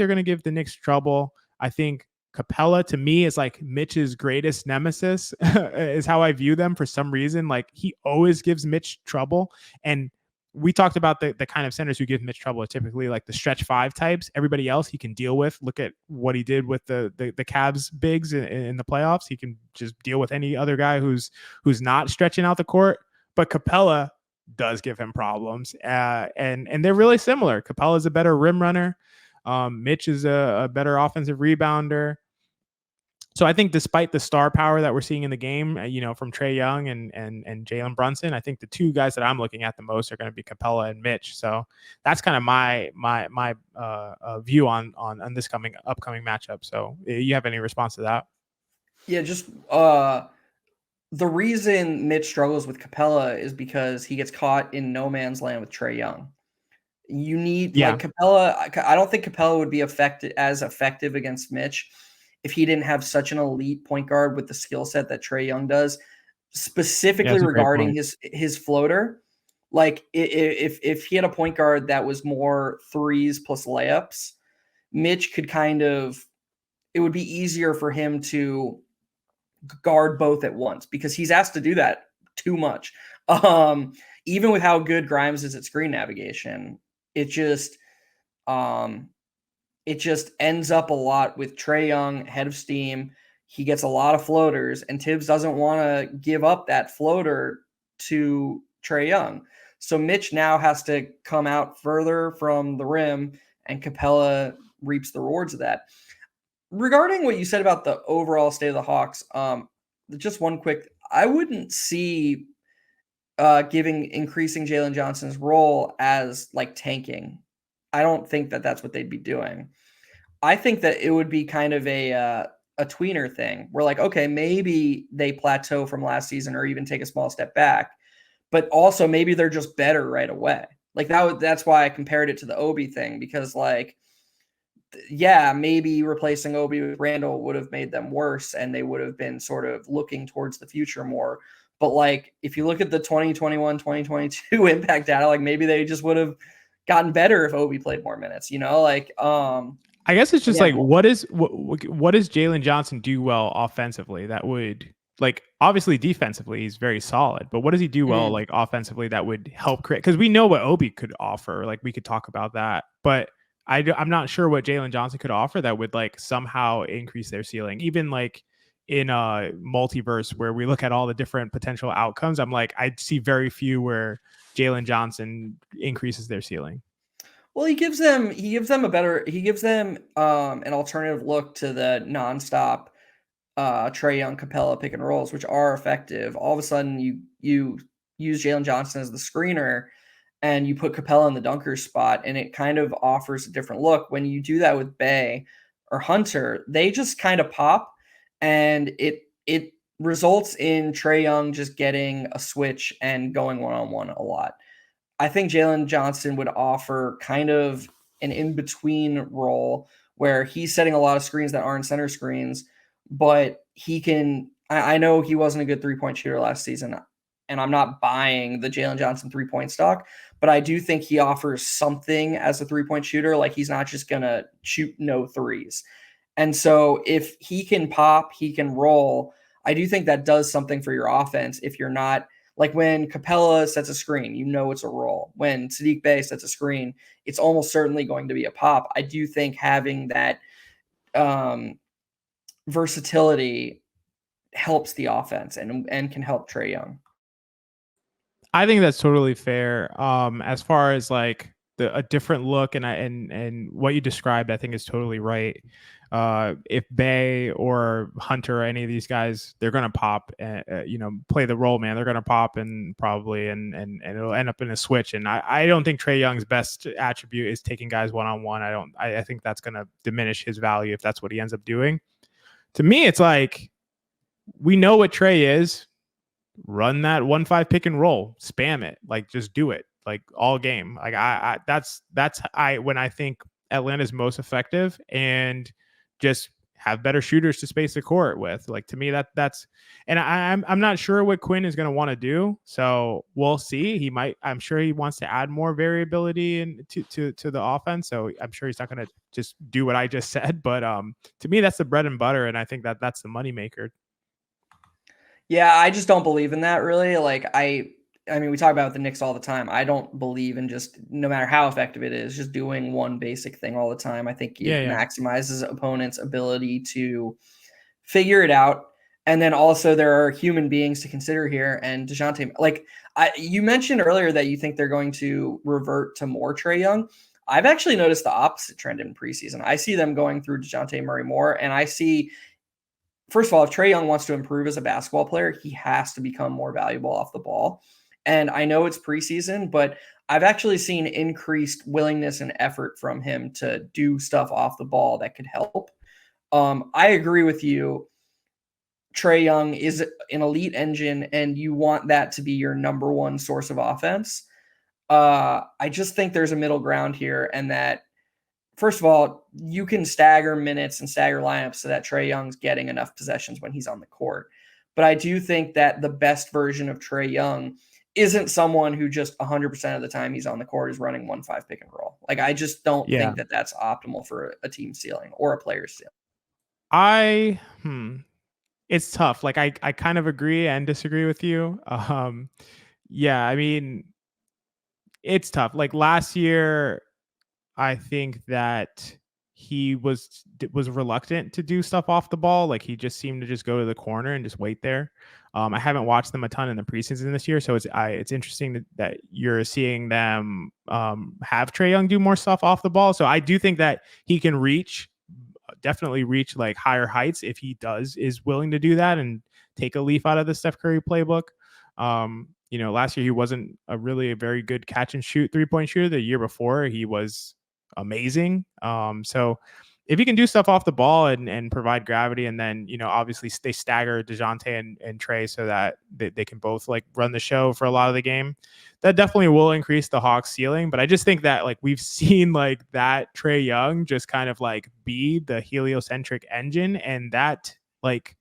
going to give the Knicks trouble. I think Capella to me is like Mitch's greatest nemesis is how I view them for some reason. Like he always gives Mitch trouble. And we talked about the kind of centers who give Mitch trouble are typically like the stretch five types. Everybody else he can deal with. Look at what he did with the Cavs bigs in the playoffs. He can just deal with any other guy who's not stretching out the court. But Capella does give him problems. And they're really similar. Capella is a better rim runner. Mitch is a better offensive rebounder. So I think despite the star power that we're seeing in the game, from Trae Young and Jalen Brunson, I think the two guys that I'm looking at the most are going to be Capella and Mitch. So that's kind of my view on this upcoming matchup. So you have any response to that? Yeah, just the reason Mitch struggles with Capella is because he gets caught in no man's land with Trae Young. You need like Capella. I don't think Capella would be as effective against Mitch if he didn't have such an elite point guard with the skill set that Trae Young does, specifically regarding his floater. Like if he had a point guard that was more threes plus layups, Mitch could it would be easier for him to guard both at once because he's asked to do that too much. Even with how good Grimes is at screen navigation, it just ends up a lot with Trae Young head of steam. He gets a lot of floaters, and Tibbs doesn't want to give up that floater to Trae Young. So Mitch now has to come out further from the rim, and Capella reaps the rewards of that. Regarding what you said about the overall state of the Hawks, just one quick, I wouldn't see increasing Jalen Johnson's role as like tanking. I don't think that that's what they'd be doing. I think that it would be kind of a tweener thing. We're like, okay, maybe they plateau from last season or even take a small step back, but also maybe they're just better right away. Like that's why I compared it to the Obi thing, because like, yeah, maybe replacing Obi with Randall would have made them worse and they would have been sort of looking towards the future more. But like, if you look at the 2021, 2022 impact data, like maybe they just would have gotten better if Obi played more minutes, like, I guess it's just like, what does Jalen Johnson do well offensively that would, like, obviously defensively he's very solid, but what does he do well like offensively that would help create? Because we know what Obi could offer, like we could talk about that, but I'm not sure what Jalen Johnson could offer that would like somehow increase their ceiling. Even like in a multiverse where we look at all the different potential outcomes, I'm like, I see very few where Jalen Johnson increases their ceiling. Well, he gives them an alternative look to the nonstop Trae Young Capella pick and rolls, which are effective. All of a sudden you use Jalen Johnson as the screener and you put Capella in the dunker spot, and it kind of offers a different look. When you do that with Bay or Hunter, they just kind of pop, and it results in Trae Young just getting a switch and going one-on-one a lot. I think Jalen Johnson would offer kind of an in-between role where he's setting a lot of screens that aren't center screens, but he can – I know he wasn't a good three-point shooter last season, and I'm not buying the Jalen Johnson three-point stock, but I do think he offers something as a three-point shooter. Like, he's not just going to shoot no threes. And so if he can pop, he can roll, I do think that does something for your offense if you're not – like when Capella sets a screen, it's a roll. When Saddiq Bey sets a screen, it's almost certainly going to be a pop. I do think having that versatility helps the offense and can help Trae Young. I think that's totally fair. As far as like a different look, and what you described, I think is totally right. If Bay or Hunter or any of these guys, they're gonna pop and play the role, man. They're gonna pop and probably and it'll end up in a switch. And I don't think Trae Young's best attribute is taking guys one-on-one. I think that's gonna diminish his value if that's what he ends up doing. To me, it's like, we know what Trae is. Run that 1-5 pick and roll, spam it, like just do it, like all game. Like that's when I think Atlanta's most effective, and just have better shooters to space the court with. Like, to me, that's, and I'm not sure what Quinn is going to want to do. So we'll see. I'm sure he wants to add more variability to the offense. So I'm sure he's not going to just do what I just said. But to me, that's the bread and butter, and I think that's the moneymaker. Yeah, I just don't believe in that, really. Like, I mean, we talk about the Knicks all the time. I don't believe in just, no matter how effective it is, just doing one basic thing all the time. I think it maximizes opponents' ability to figure it out. And then also there are human beings to consider here. And DeJounte, like you mentioned earlier that you think they're going to revert to more Trae Young. I've actually noticed the opposite trend in preseason. I see them going through DeJounte Murray more, and I see, first of all, if Trae Young wants to improve as a basketball player, he has to become more valuable off the ball. And I know it's preseason, but I've actually seen increased willingness and effort from him to do stuff off the ball that could help. I agree with you. Trae Young is an elite engine, and you want that to be your number one source of offense. I just think there's a middle ground here, and that, first of all, you can stagger minutes and stagger lineups so that Trae Young's getting enough possessions when he's on the court. But I do think that the best version of Trae Young isn't someone who just 100% of the time he's on the court is running 1-5 pick and roll. Like, I just don't think that that's optimal for a team ceiling or a player's ceiling. It's tough. Like I kind of agree and disagree with you. Yeah, I mean, it's tough. Like last year, I think that he was reluctant to do stuff off the ball. Like he just seemed to just go to the corner and just wait there. I haven't watched them a ton in the preseason this year, so it's interesting that you're seeing them have Trae Young do more stuff off the ball. So I do think that he can definitely reach like higher heights if he is willing to do that and take a leaf out of the Steph Curry playbook. Last year he wasn't a very good catch and shoot 3-point shooter. The year before he was amazing. So if he can do stuff off the ball and provide gravity, and then, obviously they stagger DeJounte and Trae so that they can both like run the show for a lot of the game, that definitely will increase the Hawks ceiling. But I just think that like we've seen like that Trae Young just kind of like be the heliocentric engine, and that like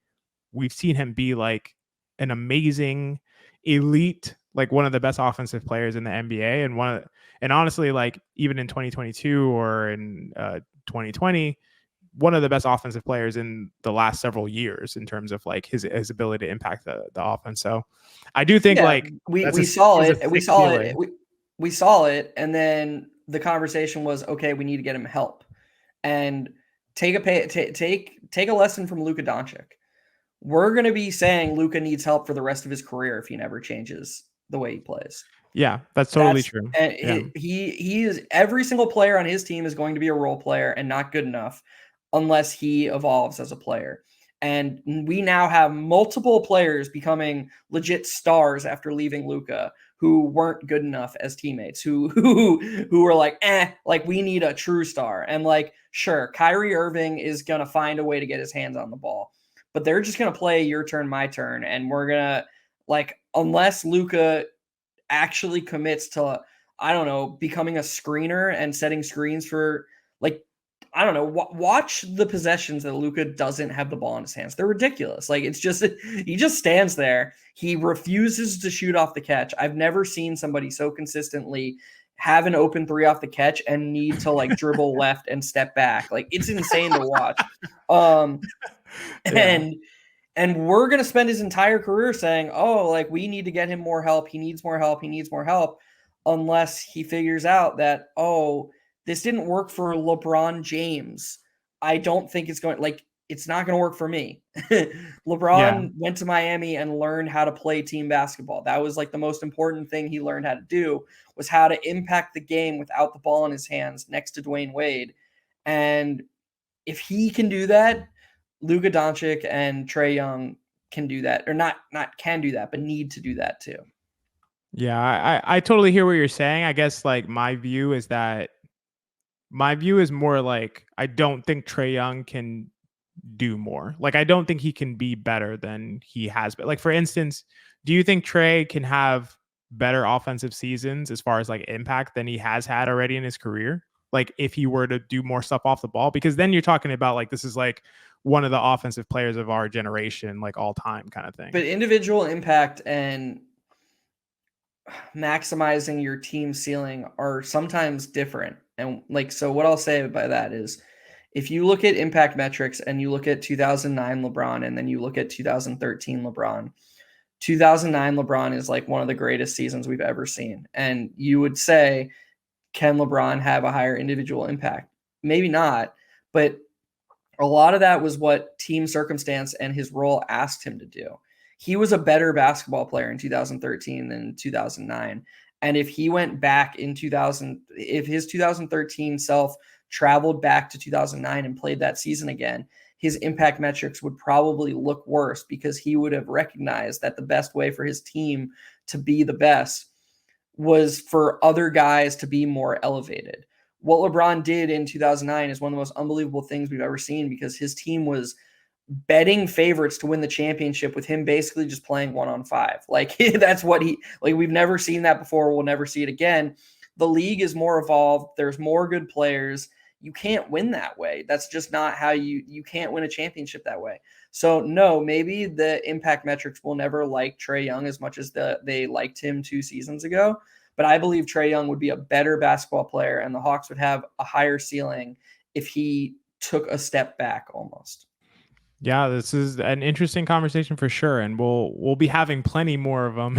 we've seen him be like an amazing elite, like one of the best offensive players in the NBA, and honestly, like even in 2022 or in 2020, one of the best offensive players in the last several years in terms of like his ability to impact the offense. So I do think we saw it, and then the conversation was, okay, we need to get him help, and take a lesson from Luka Doncic. We're going to be saying Luka needs help for the rest of his career if he never changes the way he plays. Yeah, that's totally true. And he is, every single player on his team is going to be a role player and not good enough unless he evolves as a player. And we now have multiple players becoming legit stars after leaving Luka who weren't good enough as teammates, who were like, like we need a true star. And like, sure, Kyrie Irving is going to find a way to get his hands on the ball, but they're just going to play your turn, my turn. And we're going to, like, unless Luka actually commits to, I don't know, becoming a screener and setting screens for, like, I don't know, watch the possessions that Luka doesn't have the ball in his hands. They're ridiculous. Like, it's just, he just stands there. He refuses to shoot off the catch. I've never seen somebody so consistently have an open three off the catch and need to like dribble left and step back. Like, it's insane to watch. And we're going to spend his entire career saying, oh, like, we need to get him more help. He needs more help. He needs more help. Unless he figures out that, oh, this didn't work for LeBron James. I don't think it's not going to work for me. LeBron went to Miami and learned how to play team basketball. That was like the most important thing he learned how to do, was how to impact the game without the ball in his hands next to Dwayne Wade. And if he can do that, Luka Doncic and Trae Young can do that, or not can do that, but need to do that too. Yeah, I totally hear what you're saying. I guess like my view is more like, I don't think Trae Young can do more. Like, I don't think he can be better than he has been. Like, for instance, do you think Trae can have better offensive seasons as far as like impact than he has had already in his career? Like, if he were to do more stuff off the ball, because then you're talking about like, this is like one of the offensive players of our generation, like all time kind of thing. But individual impact and maximizing your team ceiling are sometimes different. And like, so what I'll say by that is, if you look at impact metrics and you look at 2009 LeBron and then you look at 2013 LeBron, 2009 LeBron is like one of the greatest seasons we've ever seen. And you would say, can LeBron have a higher individual impact? Maybe not, but a lot of that was what team circumstance and his role asked him to do. He was a better basketball player in 2013 than 2009. And if he went back in if his 2013 self traveled back to 2009 and played that season again, his impact metrics would probably look worse, because he would have recognized that the best way for his team to be the best was for other guys to be more elevated. What LeBron did in 2009 is one of the most unbelievable things we've ever seen, because his team was betting favorites to win the championship with him basically just playing 1-on-5. Like, that's what we've never seen that before. We'll never see it again. The league is more evolved. There's more good players. you can't win that way. That's just not how you can't win a championship that way. So no, maybe the impact metrics will never like Trae Young as much as they liked him 2 seasons ago. But I believe Trae Young would be a better basketball player, and the Hawks would have a higher ceiling if he took a step back almost. Yeah, this is an interesting conversation for sure, and we'll be having plenty more of them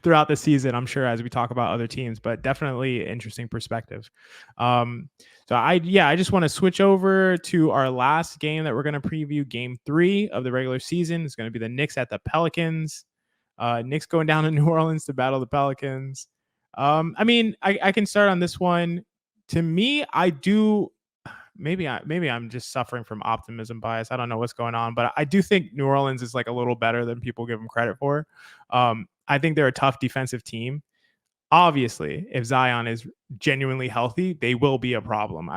throughout the season, I'm sure, as we talk about other teams. But definitely interesting perspective. So I just want to switch over to our last game that we're going to preview. Game 3 of the regular season is going to be the Knicks at the Pelicans. Knicks going down to New Orleans to battle the Pelicans. I can start on this one. To me, I do. Maybe I'm just suffering from optimism bias. I don't know what's going on, but I do think New Orleans is like a little better than people give them credit for. I think they're a tough defensive team. Obviously, if Zion is genuinely healthy, they will be a problem.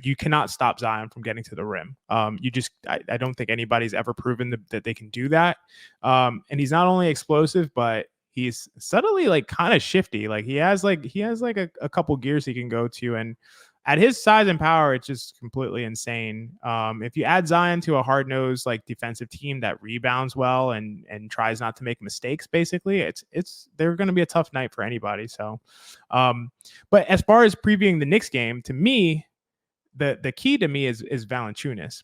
You cannot stop Zion from getting to the rim. I don't think anybody's ever proven that they can do that. And he's not only explosive, but he's subtly like kind of shifty. Like he has a couple gears he can go to, and at his size and power, it's just completely insane. If you add Zion to a hard-nosed like defensive team that rebounds well and tries not to make mistakes, basically, they're going to be a tough night for anybody. So, but as far as previewing the Knicks game, to me, the key to me is Valanciunas.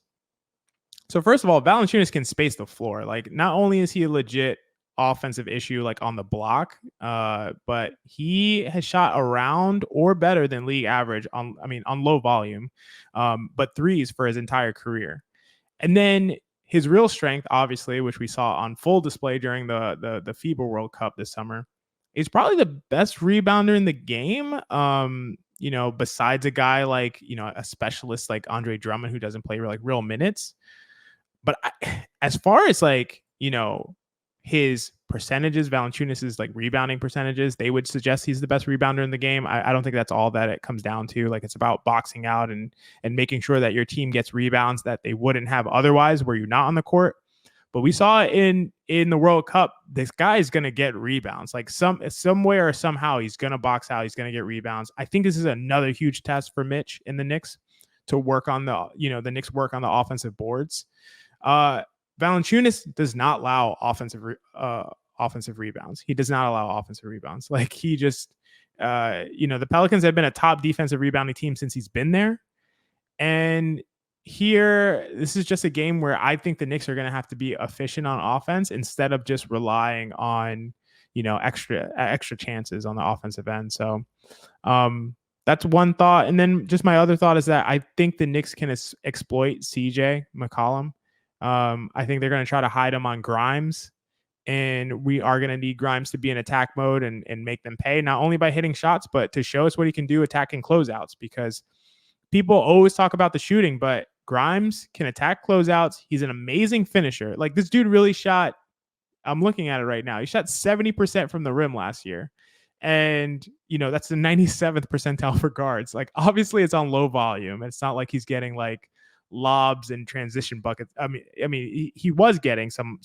So first of all, Valanciunas can space the floor. Like not only is he a legit offensive issue like on the block, but he has shot around or better than league average on low volume, but threes for his entire career. And then his real strength, obviously, which we saw on full display during the FIBA World Cup this summer, is probably the best rebounder in the game. Besides a guy like, a specialist like Andre Drummond, who doesn't play like real minutes. But as far as like, his percentages, Valanciunas' like rebounding percentages, they would suggest he's the best rebounder in the game. I don't think that's all that it comes down to. Like it's about boxing out and making sure that your team gets rebounds that they wouldn't have otherwise were you not on the court. But we saw in the World Cup, this guy is going to get rebounds. Like somewhere or somehow he's going to box out. He's going to get rebounds. I think this is another huge test for Mitch in the Knicks to work on the Knicks work on the offensive boards. Valanciunas does not allow offensive rebounds. He does not allow offensive rebounds. Like he just, the Pelicans have been a top defensive rebounding team since he's been there. And here, this is just a game where I think the Knicks are going to have to be efficient on offense instead of just relying on, extra chances on the offensive end. So, that's one thought. And then just my other thought is that I think the Knicks can exploit CJ McCollum. I think they're going to try to hide him on Grimes, and we are going to need Grimes to be in attack mode and make them pay, not only by hitting shots, but to show us what he can do attacking closeouts, because people always talk about the shooting, but Grimes can attack closeouts. He's an amazing finisher. Like this dude really shot, I'm looking at it right now. He shot 70% from the rim last year. And, that's the 97th percentile for guards. Like obviously it's on low volume. It's not like he's getting like lobs and transition buckets. I mean, he was getting some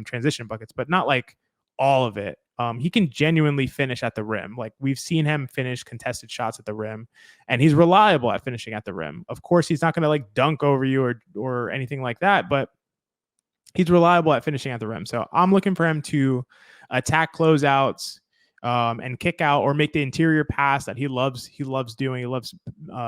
transition buckets, but not like all of it. He can genuinely finish at the rim. Like we've seen him finish contested shots at the rim, and he's reliable at finishing at the rim. Of course, he's not going to like dunk over you or anything like that, but he's reliable at finishing at the rim. So I'm looking for him to attack closeouts, and kick out or make the interior pass that he loves doing. He loves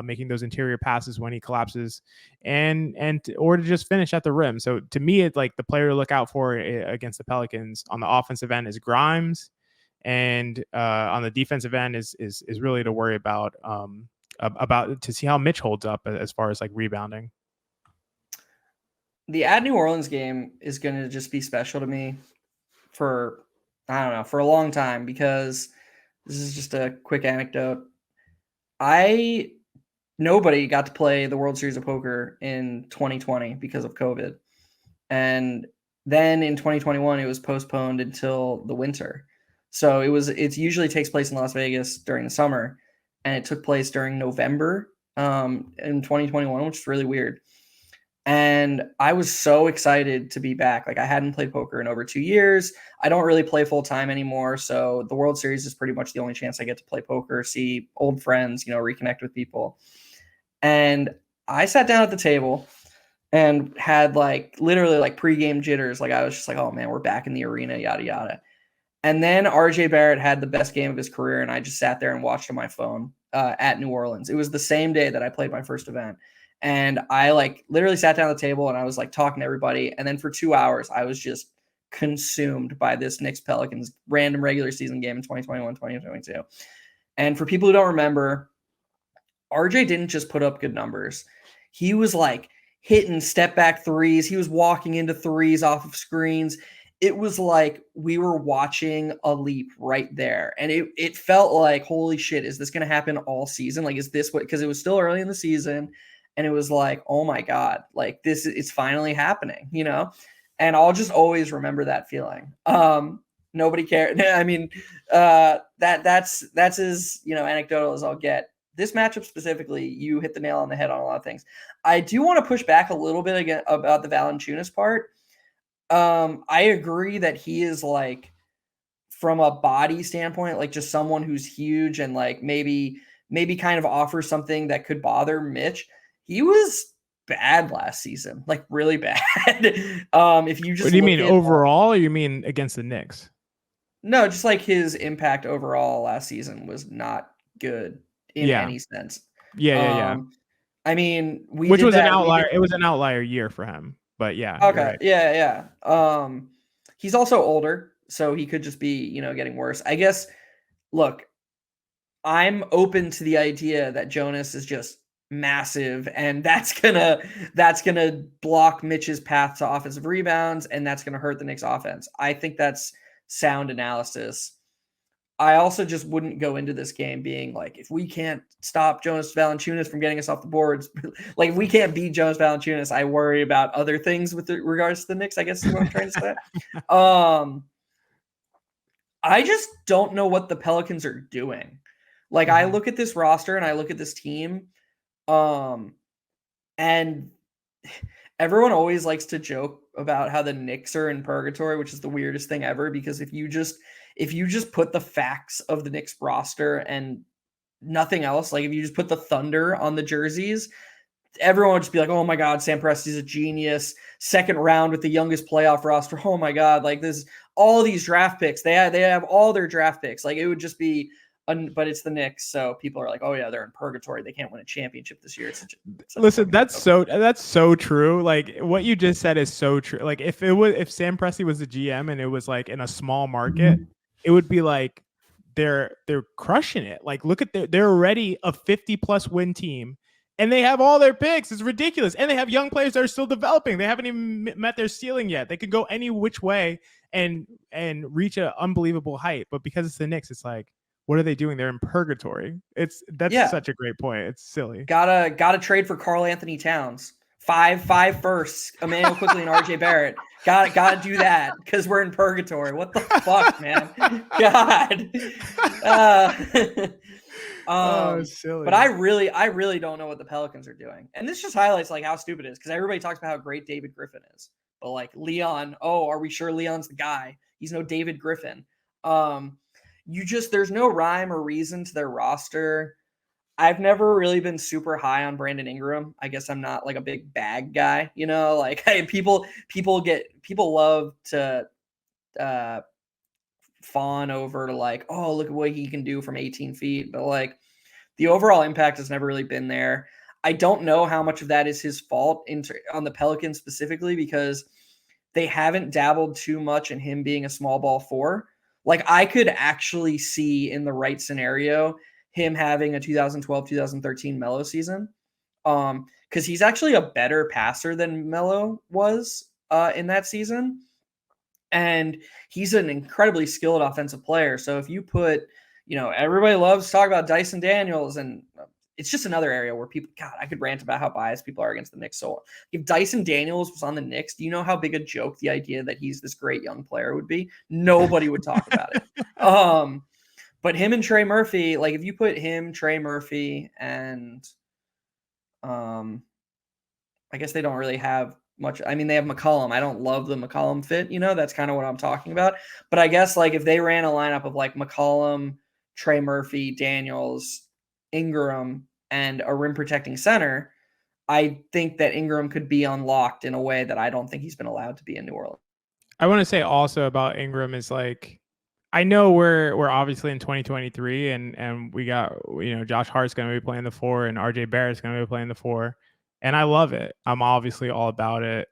making those interior passes when he collapses, or to just finish at the rim. So to me, it's like the player to look out for against the Pelicans on the offensive end is Grimes, and on the defensive end is really to worry about to see how Mitch holds up as far as like rebounding. The at New Orleans game is going to just be special to me for a long time, because this is just a quick anecdote. Nobody got to play the World Series of Poker in 2020 because of COVID. And then in 2021, it was postponed until the winter. So it usually takes place in Las Vegas during the summer, and it took place during November in 2021, which is really weird. And I was so excited to be back. Like I hadn't played poker in over 2 years. I don't really play full time anymore. So the World Series is pretty much the only chance I get to play poker, see old friends, reconnect with people. And I sat down at the table and had like literally like pregame jitters. Like I was just like, oh man, we're back in the arena, yada yada. And then RJ Barrett had the best game of his career, and I just sat there and watched on my phone at New Orleans. It was the same day that I played my first event. And I like literally sat down at the table and I was like talking to everybody. And then for 2 hours, I was just consumed by this Knicks Pelicans random regular season game in 2021, 2022. And for people who don't remember, RJ didn't just put up good numbers. He was like hitting step back threes. He was walking into threes off of screens. It was like we were watching a leap right there. And it felt like, holy shit, is this going to happen all season? Like, is this what, because it was still early in the season and it was like, oh my God, like this, it's finally happening, you know? And I'll just always remember that feeling. Nobody cared. I mean, that's as, you know, anecdotal as I'll get. This matchup specifically, you hit the nail on the head on a lot of things. I do want to push back a little bit again about the Valanciunas part. I agree that he is like, from a body standpoint, like just someone who's huge and like maybe kind of offers something that could bother Mitch. He was bad last season, like really bad. If you just what do you mean overall, or you mean against the Knicks? No, just like his impact overall last season was not good in any sense. Yeah. I mean, which was an outlier. It was an outlier year for him, but yeah. Okay. Right. Yeah. He's also older, so he could just be, you know, getting worse. I guess, look, I'm open to the idea that Jonas is just massive and that's gonna block Mitch's path to offensive rebounds and that's gonna hurt the Knicks offense. I think that's sound analysis. I also just wouldn't go into this game being like, if we can't stop Jonas Valanciunas from getting us off the boards, like if we can't beat Jonas Valanciunas, I worry about other things with regards to the Knicks, I guess is what I'm trying to say. I just don't know what the Pelicans are doing. Like I look at this roster and I look at this team, and everyone always likes to joke about how the Knicks are in purgatory, which is the weirdest thing ever, because if you just put the facts of the Knicks roster and nothing else, like if you just put the Thunder on the jerseys, everyone would just be like, oh my God, Sam Presti's a genius. Second round with the youngest playoff roster. Oh my God, like this, all these draft picks. They have all their draft picks. Like it would just be, but it's the Knicks, so people are like, oh yeah, they're in purgatory. They can't win a championship this year. Listen, that's so true. Like what you just said is so true. Like if Sam Presti was the GM and it was like in a small market, it would be like they're crushing it. Like look at they're already a 50+ win team. And they have all their picks. It's ridiculous. And they have young players that are still developing. They haven't even met their ceiling yet. They could go any which way and reach an unbelievable height. But because it's the Knicks, it's like, what are they doing? They're in purgatory. That's such a great point. It's silly. Gotta trade for Karl Anthony Towns. Five firsts, Immanuel Quickley and RJ Barrett. Gotta do that because we're in purgatory. What the fuck, man? God. Silly. But I really don't know what the Pelicans are doing. And this just highlights like how stupid it is, because everybody talks about how great David Griffin is. But like Leon, are we sure Leon's the guy? He's no David Griffin. There's no rhyme or reason to their roster. I've never really been super high on Brandon Ingram. I guess I'm not like a big bag guy, you know, like hey, people love to fawn over to like, oh, look at what he can do from 18 feet. But like the overall impact has never really been there. I don't know how much of that is his fault on the Pelicans specifically, because they haven't dabbled too much in him being a small ball four. Like I could actually see in the right scenario him having a 2012-2013 Melo season, because he's actually a better passer than Melo was in that season, and he's an incredibly skilled offensive player. So if you put, you know, everybody loves to talk about Dyson Daniels, and it's just another area where people, God, I could rant about how biased people are against the Knicks. So if Dyson Daniels was on the Knicks, do you know how big a joke the idea that he's this great young player would be? Nobody would talk about it. But him and Trey Murphy, like if you put him, Trey Murphy, and I guess they don't really have much. I mean, they have McCollum. I don't love the McCollum fit, you know, that's kind of what I'm talking about. But I guess like if they ran a lineup of like McCollum, Trey Murphy, Daniels, Ingram, and a rim protecting center, I think that Ingram could be unlocked in a way that I don't think he's been allowed to be in New Orleans. I want to say also about Ingram is like, I know we're obviously in 2023 and we got, Josh Hart's going to be playing the 4 and RJ Barrett's going to be playing the 4. And I love it. I'm obviously all about it.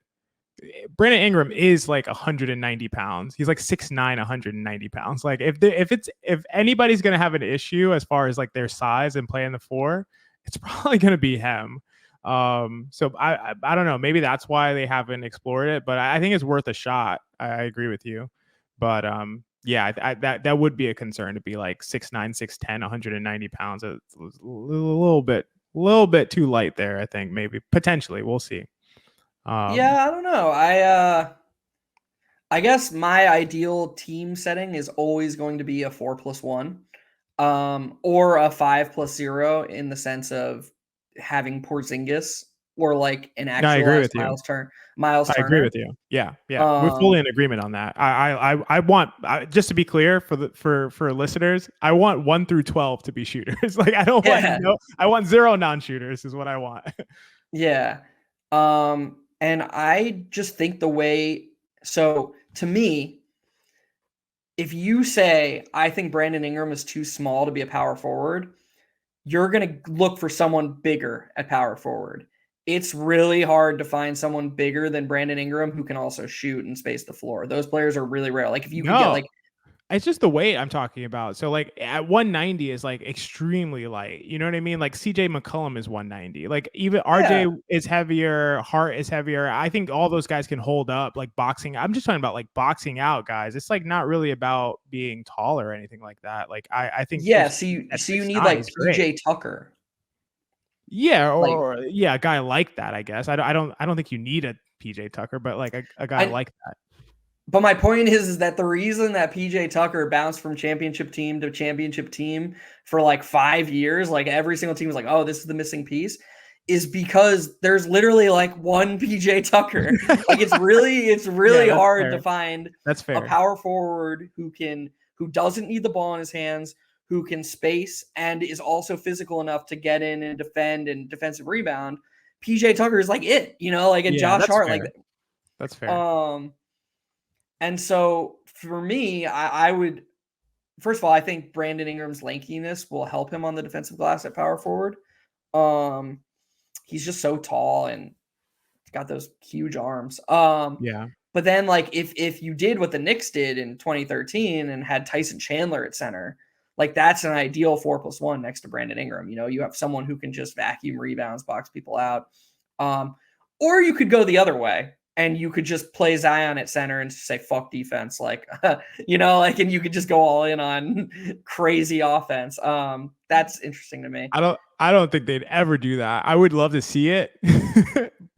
Brandon Ingram is like 190 pounds. He's like 6'9", 190 pounds. Like if anybody's going to have an issue as far as like their size and playing the 4, it's probably going to be him. So I don't know. Maybe that's why they haven't explored it, but I think it's worth a shot. I agree with you. But yeah, that would be a concern to be like 6'9", 6'10", 190 pounds. It's a little bit too light there, I think. Maybe potentially. We'll see. Yeah, I don't know. I guess my ideal team setting is always going to be a 4+1, or a 5+0 in the sense of having Porzingis or like an actualized Miles Turner. I agree with you. Yeah. We're fully in agreement on that. I want, just to be clear for listeners, I want 1 through 12 to be shooters. Like I don't want I want 0 non-shooters is what I want. Yeah. And I just think so to me, if you say, I think Brandon Ingram is too small to be a power forward, you're going to look for someone bigger at power forward. It's really hard to find someone bigger than Brandon Ingram who can also shoot and space the floor. Those players are really rare. Like if you can get like, it's just the weight I'm talking about. So like at 190 is like extremely light. You know what I mean? Like CJ McCollum is 190. Like even RJ is heavier, Hart is heavier. I think all those guys can hold up like boxing. I'm just talking about like boxing out guys. It's like not really about being tall or anything like that. Like I think so you need like PJ Tucker. Yeah, or a guy like that, I guess. I don't think you need a PJ Tucker, but like a guy like that. But my point is that the reason that PJ Tucker bounced from championship team to championship team for like 5 years, like every single team was like, oh, this is the missing piece, is because there's literally like one PJ Tucker. Like it's really hard to find a power forward who doesn't need the ball in his hands, who can space and is also physical enough to get in and defend and defensive rebound. PJ Tucker is like it, like a Josh Hart. Fair. Like that's fair. And so for me, I would, first of all, I think Brandon Ingram's lankiness will help him on the defensive glass at power forward. He's just so tall and got those huge arms. Yeah. But then like if you did what the Knicks did in 2013 and had Tyson Chandler at center, like that's an ideal 4+1 next to Brandon Ingram. You have someone who can just vacuum rebounds, box people out. Or you could go the other way. And you could just play Zion at center and just say, fuck defense. Like, and you could just go all in on crazy offense. That's interesting to me. I don't think they'd ever do that. I would love to see it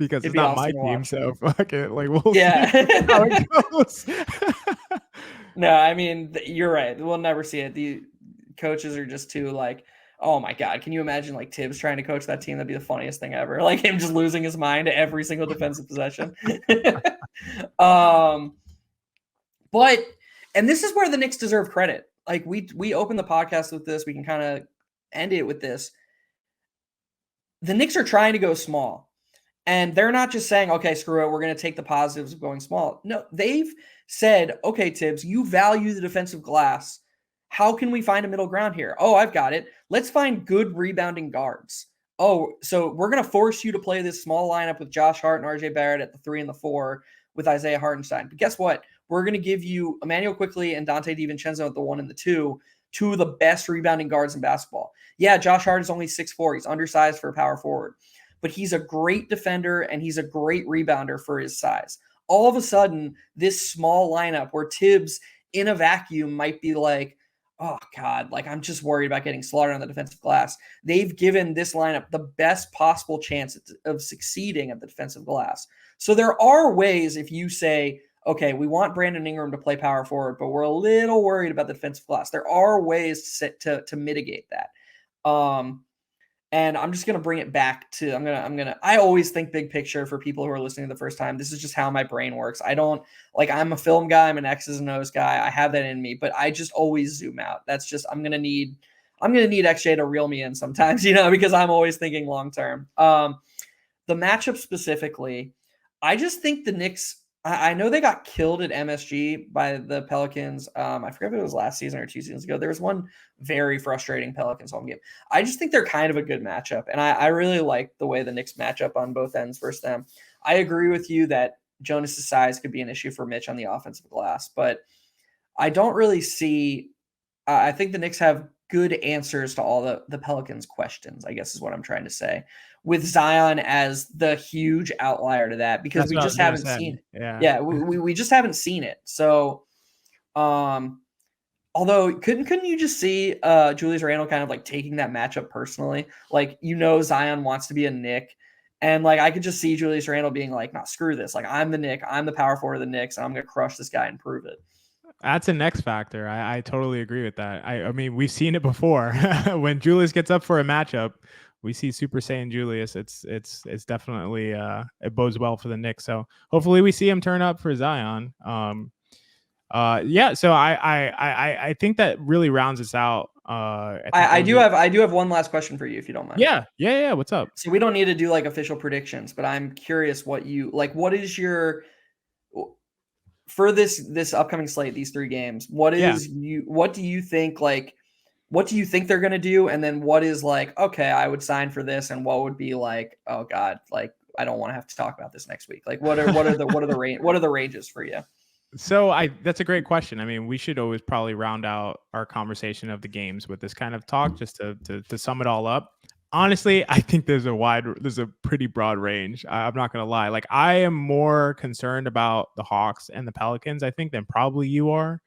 because it's not my team. So fuck it. Like, we'll see how it goes. No, I mean, you're right. We'll never see it. The coaches are just too like, oh my God, can you imagine like Tibbs trying to coach that team? That'd be the funniest thing ever. Like him just losing his mind every single defensive possession. And this is where the Knicks deserve credit. Like we open the podcast with this. We can kind of end it with this. The Knicks are trying to go small. And they're not just saying, okay, screw it, we're going to take the positives of going small. No, they've said, okay, Tibbs, you value the defensive glass. How can we find a middle ground here? Oh, I've got it. Let's find good rebounding guards. Oh, so we're going to force you to play this small lineup with Josh Hart and RJ Barrett at the 3 and the 4 with Isaiah Hartenstein. But guess what? We're going to give you Immanuel Quickley and Dante DiVincenzo at the 1 and the 2, two of the best rebounding guards in basketball. Yeah, Josh Hart is only 6'4". He's undersized for a power forward. But he's a great defender and he's a great rebounder for his size. All of a sudden, this small lineup where Tibbs in a vacuum might be like, oh, God, like I'm just worried about getting slaughtered on the defensive glass. They've given this lineup the best possible chance of succeeding at the defensive glass. So there are ways if you say, okay, we want Brandon Ingram to play power forward, but we're a little worried about the defensive glass. There are ways to mitigate that. And I'm just going to bring it back to, I always think big picture for people who are listening the first time. This is just how my brain works. I'm a film guy. I'm an X's and O's guy. I have that in me, but I just always zoom out. That's just, I'm going to need I'm going to need XJ to reel me in sometimes, because I'm always thinking long term. The matchup specifically, I just think the Knicks, I know they got killed at MSG by the Pelicans. I forget if it was last season or 2 seasons ago. There was one very frustrating Pelicans home game. I just think they're kind of a good matchup, and I really like the way the Knicks match up on both ends versus them. I agree with you that Jonas' size could be an issue for Mitch on the offensive glass, but I don't really see I think the Knicks have good answers to all the Pelicans' questions, I guess is what I'm trying to say, with Zion as the huge outlier to that, because we just haven't seen it. Yeah, we just haven't seen it. So, although couldn't you just see Julius Randle kind of like taking that matchup personally? Like, Zion wants to be a Knick. And like I could just see Julius Randle being like, "Nah, screw this. Like, I'm the Knick. I'm the power forward of the Knicks, and I'm gonna crush this guy and prove it." That's an X factor. I totally agree with that. I mean, we've seen it before. When Julius gets up for a matchup, we see Super Saiyan Julius. It's definitely it bodes well for the Knicks. So hopefully we see him turn up for Zion. Yeah. So I think that really rounds us out. I do have one last question for you, if you don't mind. Yeah. What's up? So we don't need to do like official predictions, but I'm curious what is your for this upcoming slate, these 3 games, what do you think they're going to do? And then what is like, okay, I would sign for this. And what would be like, oh God, like, I don't want to have to talk about this next week. Like what are the ranges for you? So that's a great question. I mean, we should always probably round out our conversation of the games with this kind of talk, just to sum it all up. Honestly, I think there's a pretty broad range. I'm not going to lie. Like, I am more concerned about the Hawks and the Pelicans, I think, than probably you are.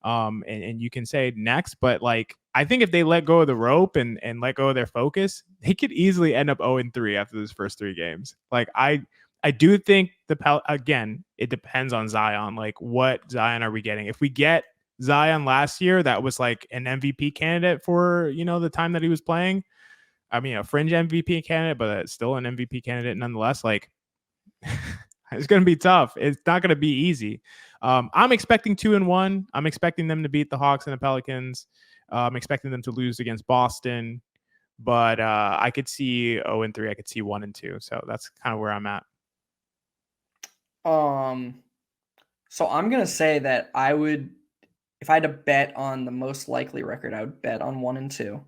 And you can say next, but like, I think if they let go of the rope and let go of their focus, they could easily end up 0-3 after those first 3 games. Like, I do think again, it depends on Zion. Like, what Zion are we getting? If we get Zion last year, that was like an MVP candidate for, the time that he was playing. I mean, a fringe MVP candidate, but still an MVP candidate nonetheless. Like, it's going to be tough. It's not going to be easy. I'm expecting 2-1. I'm expecting them to beat the Hawks and the Pelicans. I'm expecting them to lose against Boston, but I could see 0-3. I could see 1-2. So that's kind of where I'm at. So I'm going to say that if I had to bet on the most likely record, I would bet on 1-2.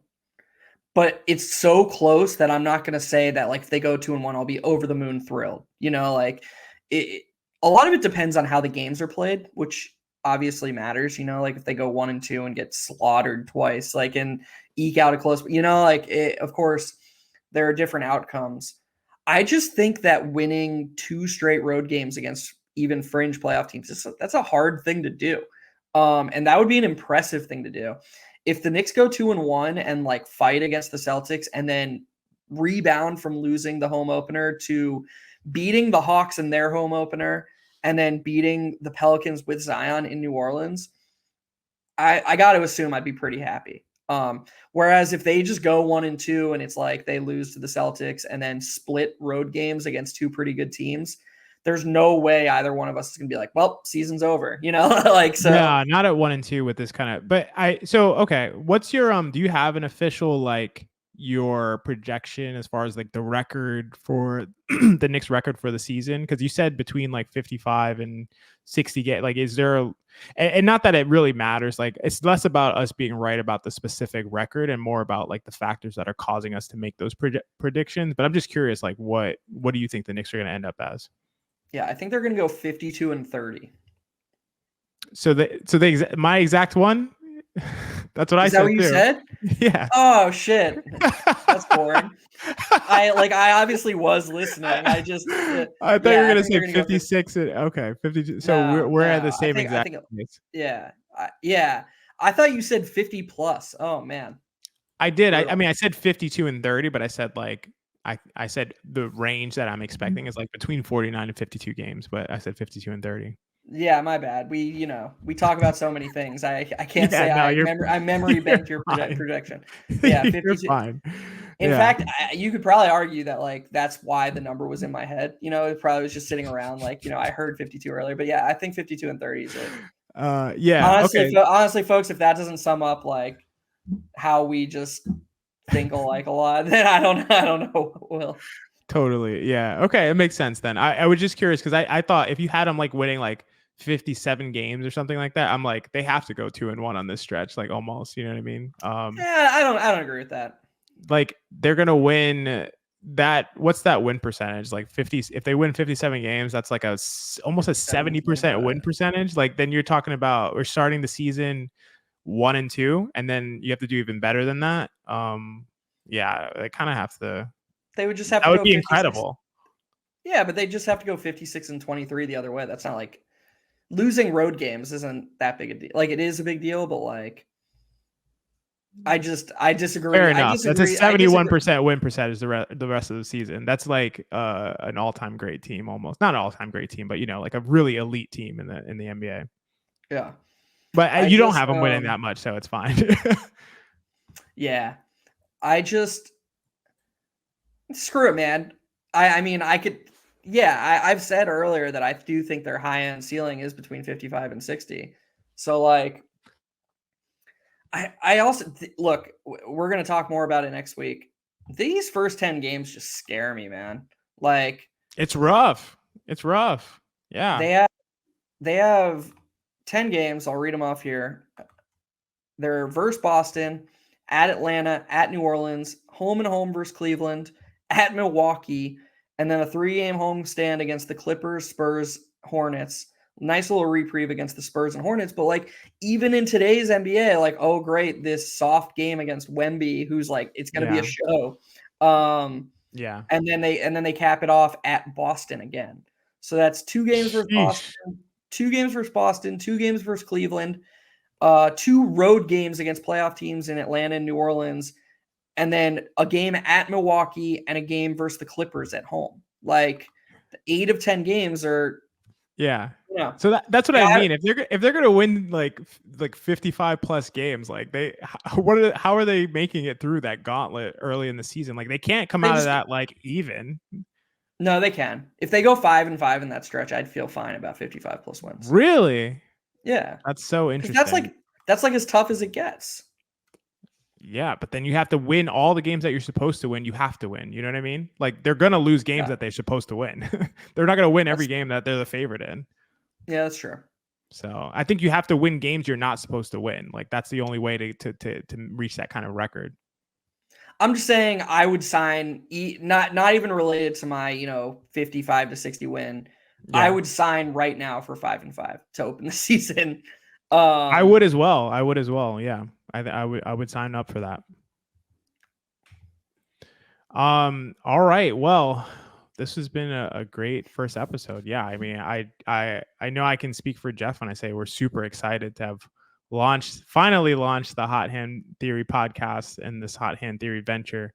But it's so close that I'm not going to say that, like, if they go 2-1, I'll be over the moon thrilled. Like, a lot of it depends on how the games are played, which obviously matters. Like if they go 1-2 and get slaughtered twice, like, and eke out a close, of course, there are different outcomes. I just think that winning 2 straight road games against even fringe playoff teams, that's a hard thing to do. And that would be an impressive thing to do. If the Knicks go 2-1 and like fight against the Celtics and then rebound from losing the home opener to beating the Hawks in their home opener and then beating the Pelicans with Zion in New Orleans, I got to assume I'd be pretty happy. Whereas if they just go 1-2 and it's like they lose to the Celtics and then split road games against 2 pretty good teams, there's no way either one of us is going to be like, well, season's over, like, so. Yeah, not at 1-2 with this kind of, but okay. What's your, do you have an official, like, your projection as far as like the record for the Knicks record for the season? Cause you said between like 55 and 60 like, is there and not that it really matters. Like, it's less about us being right about the specific record and more about like the factors that are causing us to make those predictions. But I'm just curious, like, what do you think the Knicks are going to end up as? Yeah, I think they're going to go 52-30. So my exact one. That's what I said. Is that what you said? Yeah. Oh shit, that's boring. I obviously was listening. I thought you were going to say 56. Okay, 52. So we're at the same exact place. Yeah. I thought you said 50 plus. Oh man. I did. I mean, I said 52-30, but I said like. I said the range that I'm expecting is like between 49 and 52 games, but I said 52-30. Yeah, my bad. We talk about so many things. I can't say I memory banked your projection. Yeah, 52. You're fine. In fact, you could probably argue that like that's why the number was in my head. It probably was just sitting around like, I heard 52 earlier, but yeah, I think 52-30 is it. Yeah. Honestly, folks, if that doesn't sum up like how we just think alike a lot, then I don't know what will. Totally. Yeah. Okay. It makes sense then. I was just curious because I thought if you had them like winning like 57 games or something like that, I'm like, they have to go 2-1 on this stretch, like almost, you know what I mean? Yeah, I don't agree with that. Like they're going to win that. What's that win percentage? Like 50, if they win 57 games, that's like almost a 70% win percentage. Like then you're talking about, we're starting the season 1-2, and then you have to do even better than that. Yeah, they kind of have to. They would just have That to would go be 56. incredible. Yeah, but they just have to go 56-23 the other way. That's not like losing road games isn't that big a deal. Like it is a big deal, but like I disagree. Fair enough. That's a 71% win percentage the rest of the season. That's like an all-time great team almost. Not an all-time great team, but like a really elite team in the NBA. Yeah. But you don't have them winning that much, so it's fine. Yeah. Screw it, man. I mean, I could. Yeah, I've said earlier that I do think their high-end ceiling is between 55 and 60. So like I also look, we're going to talk more about it next week. These first 10 games just scare me, man. Like it's rough. Yeah. They have 10 games. I'll read them off here. They're versus Boston, at Atlanta, at New Orleans, home and home versus Cleveland, at Milwaukee, and then a 3-game homestand against the Clippers, Spurs, Hornets. Nice little reprieve against the Spurs and Hornets, but like even in today's NBA, like, oh great, this soft game against Wemby, who's like it's gonna be a show. Yeah. And then they cap it off at Boston again. So that's 2 games versus Boston, 2 games versus Boston, 2 games versus Cleveland, 2 road games against playoff teams in Atlanta and New Orleans, and then a game at Milwaukee and a game versus the Clippers at home. Like 8 of 10 games are. Yeah. So that's what I mean. If they're gonna win like 55 plus games, like how are they making it through that gauntlet early in the season? Like they can't come out of that like even. No, they can. If they go 5-5 in that stretch, I'd feel fine about 55 plus wins. Really? Yeah. That's so interesting. That's like as tough as it gets. Yeah, but then you have to win all the games that you're supposed to win. You have to win. You know what I mean? Like they're gonna lose games that they're supposed to win. They're not gonna win every game that they're the favorite in. Yeah, that's true. So I think you have to win games you're not supposed to win. Like that's the only way to reach that kind of record. I'm just saying I would sign not even related to my 55 to 60 win. Yeah. I would sign right now for 5-5 to open the season. I would as well. Yeah, I would sign up for that. All right. Well, this has been a great first episode. Yeah. I mean, I know I can speak for Geoff when I say we're super excited to have finally launched the Hot Hand Theory podcast and this Hot Hand Theory venture.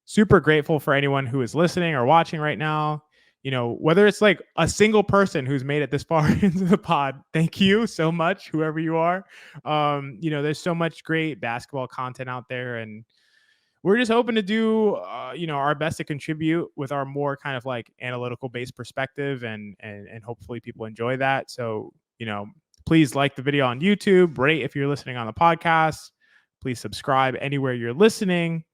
Super grateful for anyone who is listening or watching right now. Whether it's like a single person who's made it this far into the pod, thank you so much, whoever you are. There's so much great basketball content out there, and we're just hoping to do, our best to contribute with our more kind of like analytical based perspective, and hopefully people enjoy that. So, please like the video on YouTube, rate if you're listening on the podcast. Please subscribe anywhere you're listening.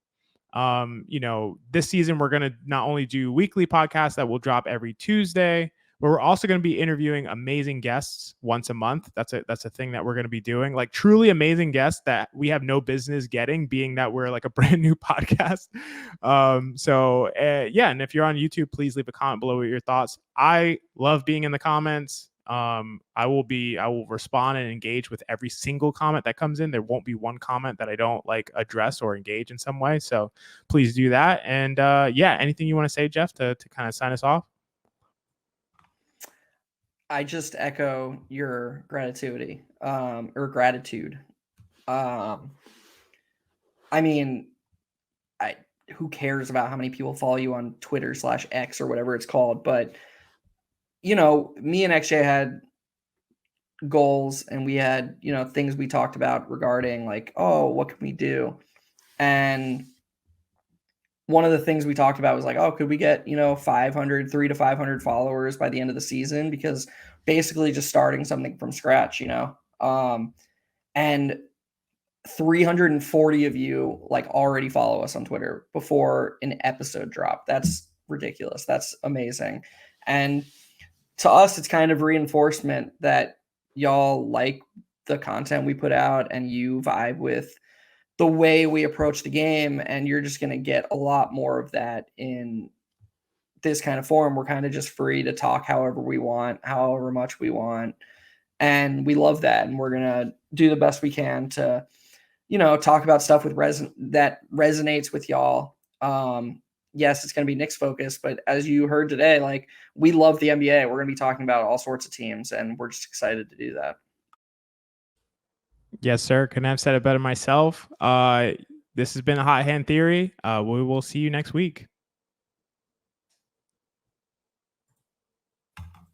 This season we're going to not only do weekly podcasts that will drop every Tuesday, but we're also going to be interviewing amazing guests once a month. That's a thing that we're going to be doing, like truly amazing guests that we have no business getting, being that we're like a brand new podcast. And if you're on YouTube, please leave a comment below with your thoughts. I love being in the comments. I will respond and engage with every single comment that comes in. There won't be one comment that I don't like address or engage in some way. So please do that. And anything you want to say, Geoff, to kind of sign us off? I just echo your gratitude. I mean, who cares about how many people follow you on Twitter/X or whatever it's called? But me and XJ had goals, and we had, things we talked about regarding like, oh, what can we do? And one of the things we talked about was like, oh, could we get, 300 to 500 followers by the end of the season? Because basically just starting something from scratch, and 340 of you like already follow us on Twitter before an episode drop. That's ridiculous. That's amazing. And to us, it's kind of reinforcement that y'all like the content we put out and you vibe with the way we approach the game. And you're just going to get a lot more of that in this kind of forum. We're kind of just free to talk however we want, however much we want. And we love that. And we're going to do the best we can to, talk about stuff with that resonates with y'all. Yes, it's going to be Knicks focused, but as you heard today, like we love the NBA. We're going to be talking about all sorts of teams, and we're just excited to do that. Yes, sir. Couldn't have said it better myself. This has been a Hot Hand Theory. We will see you next week.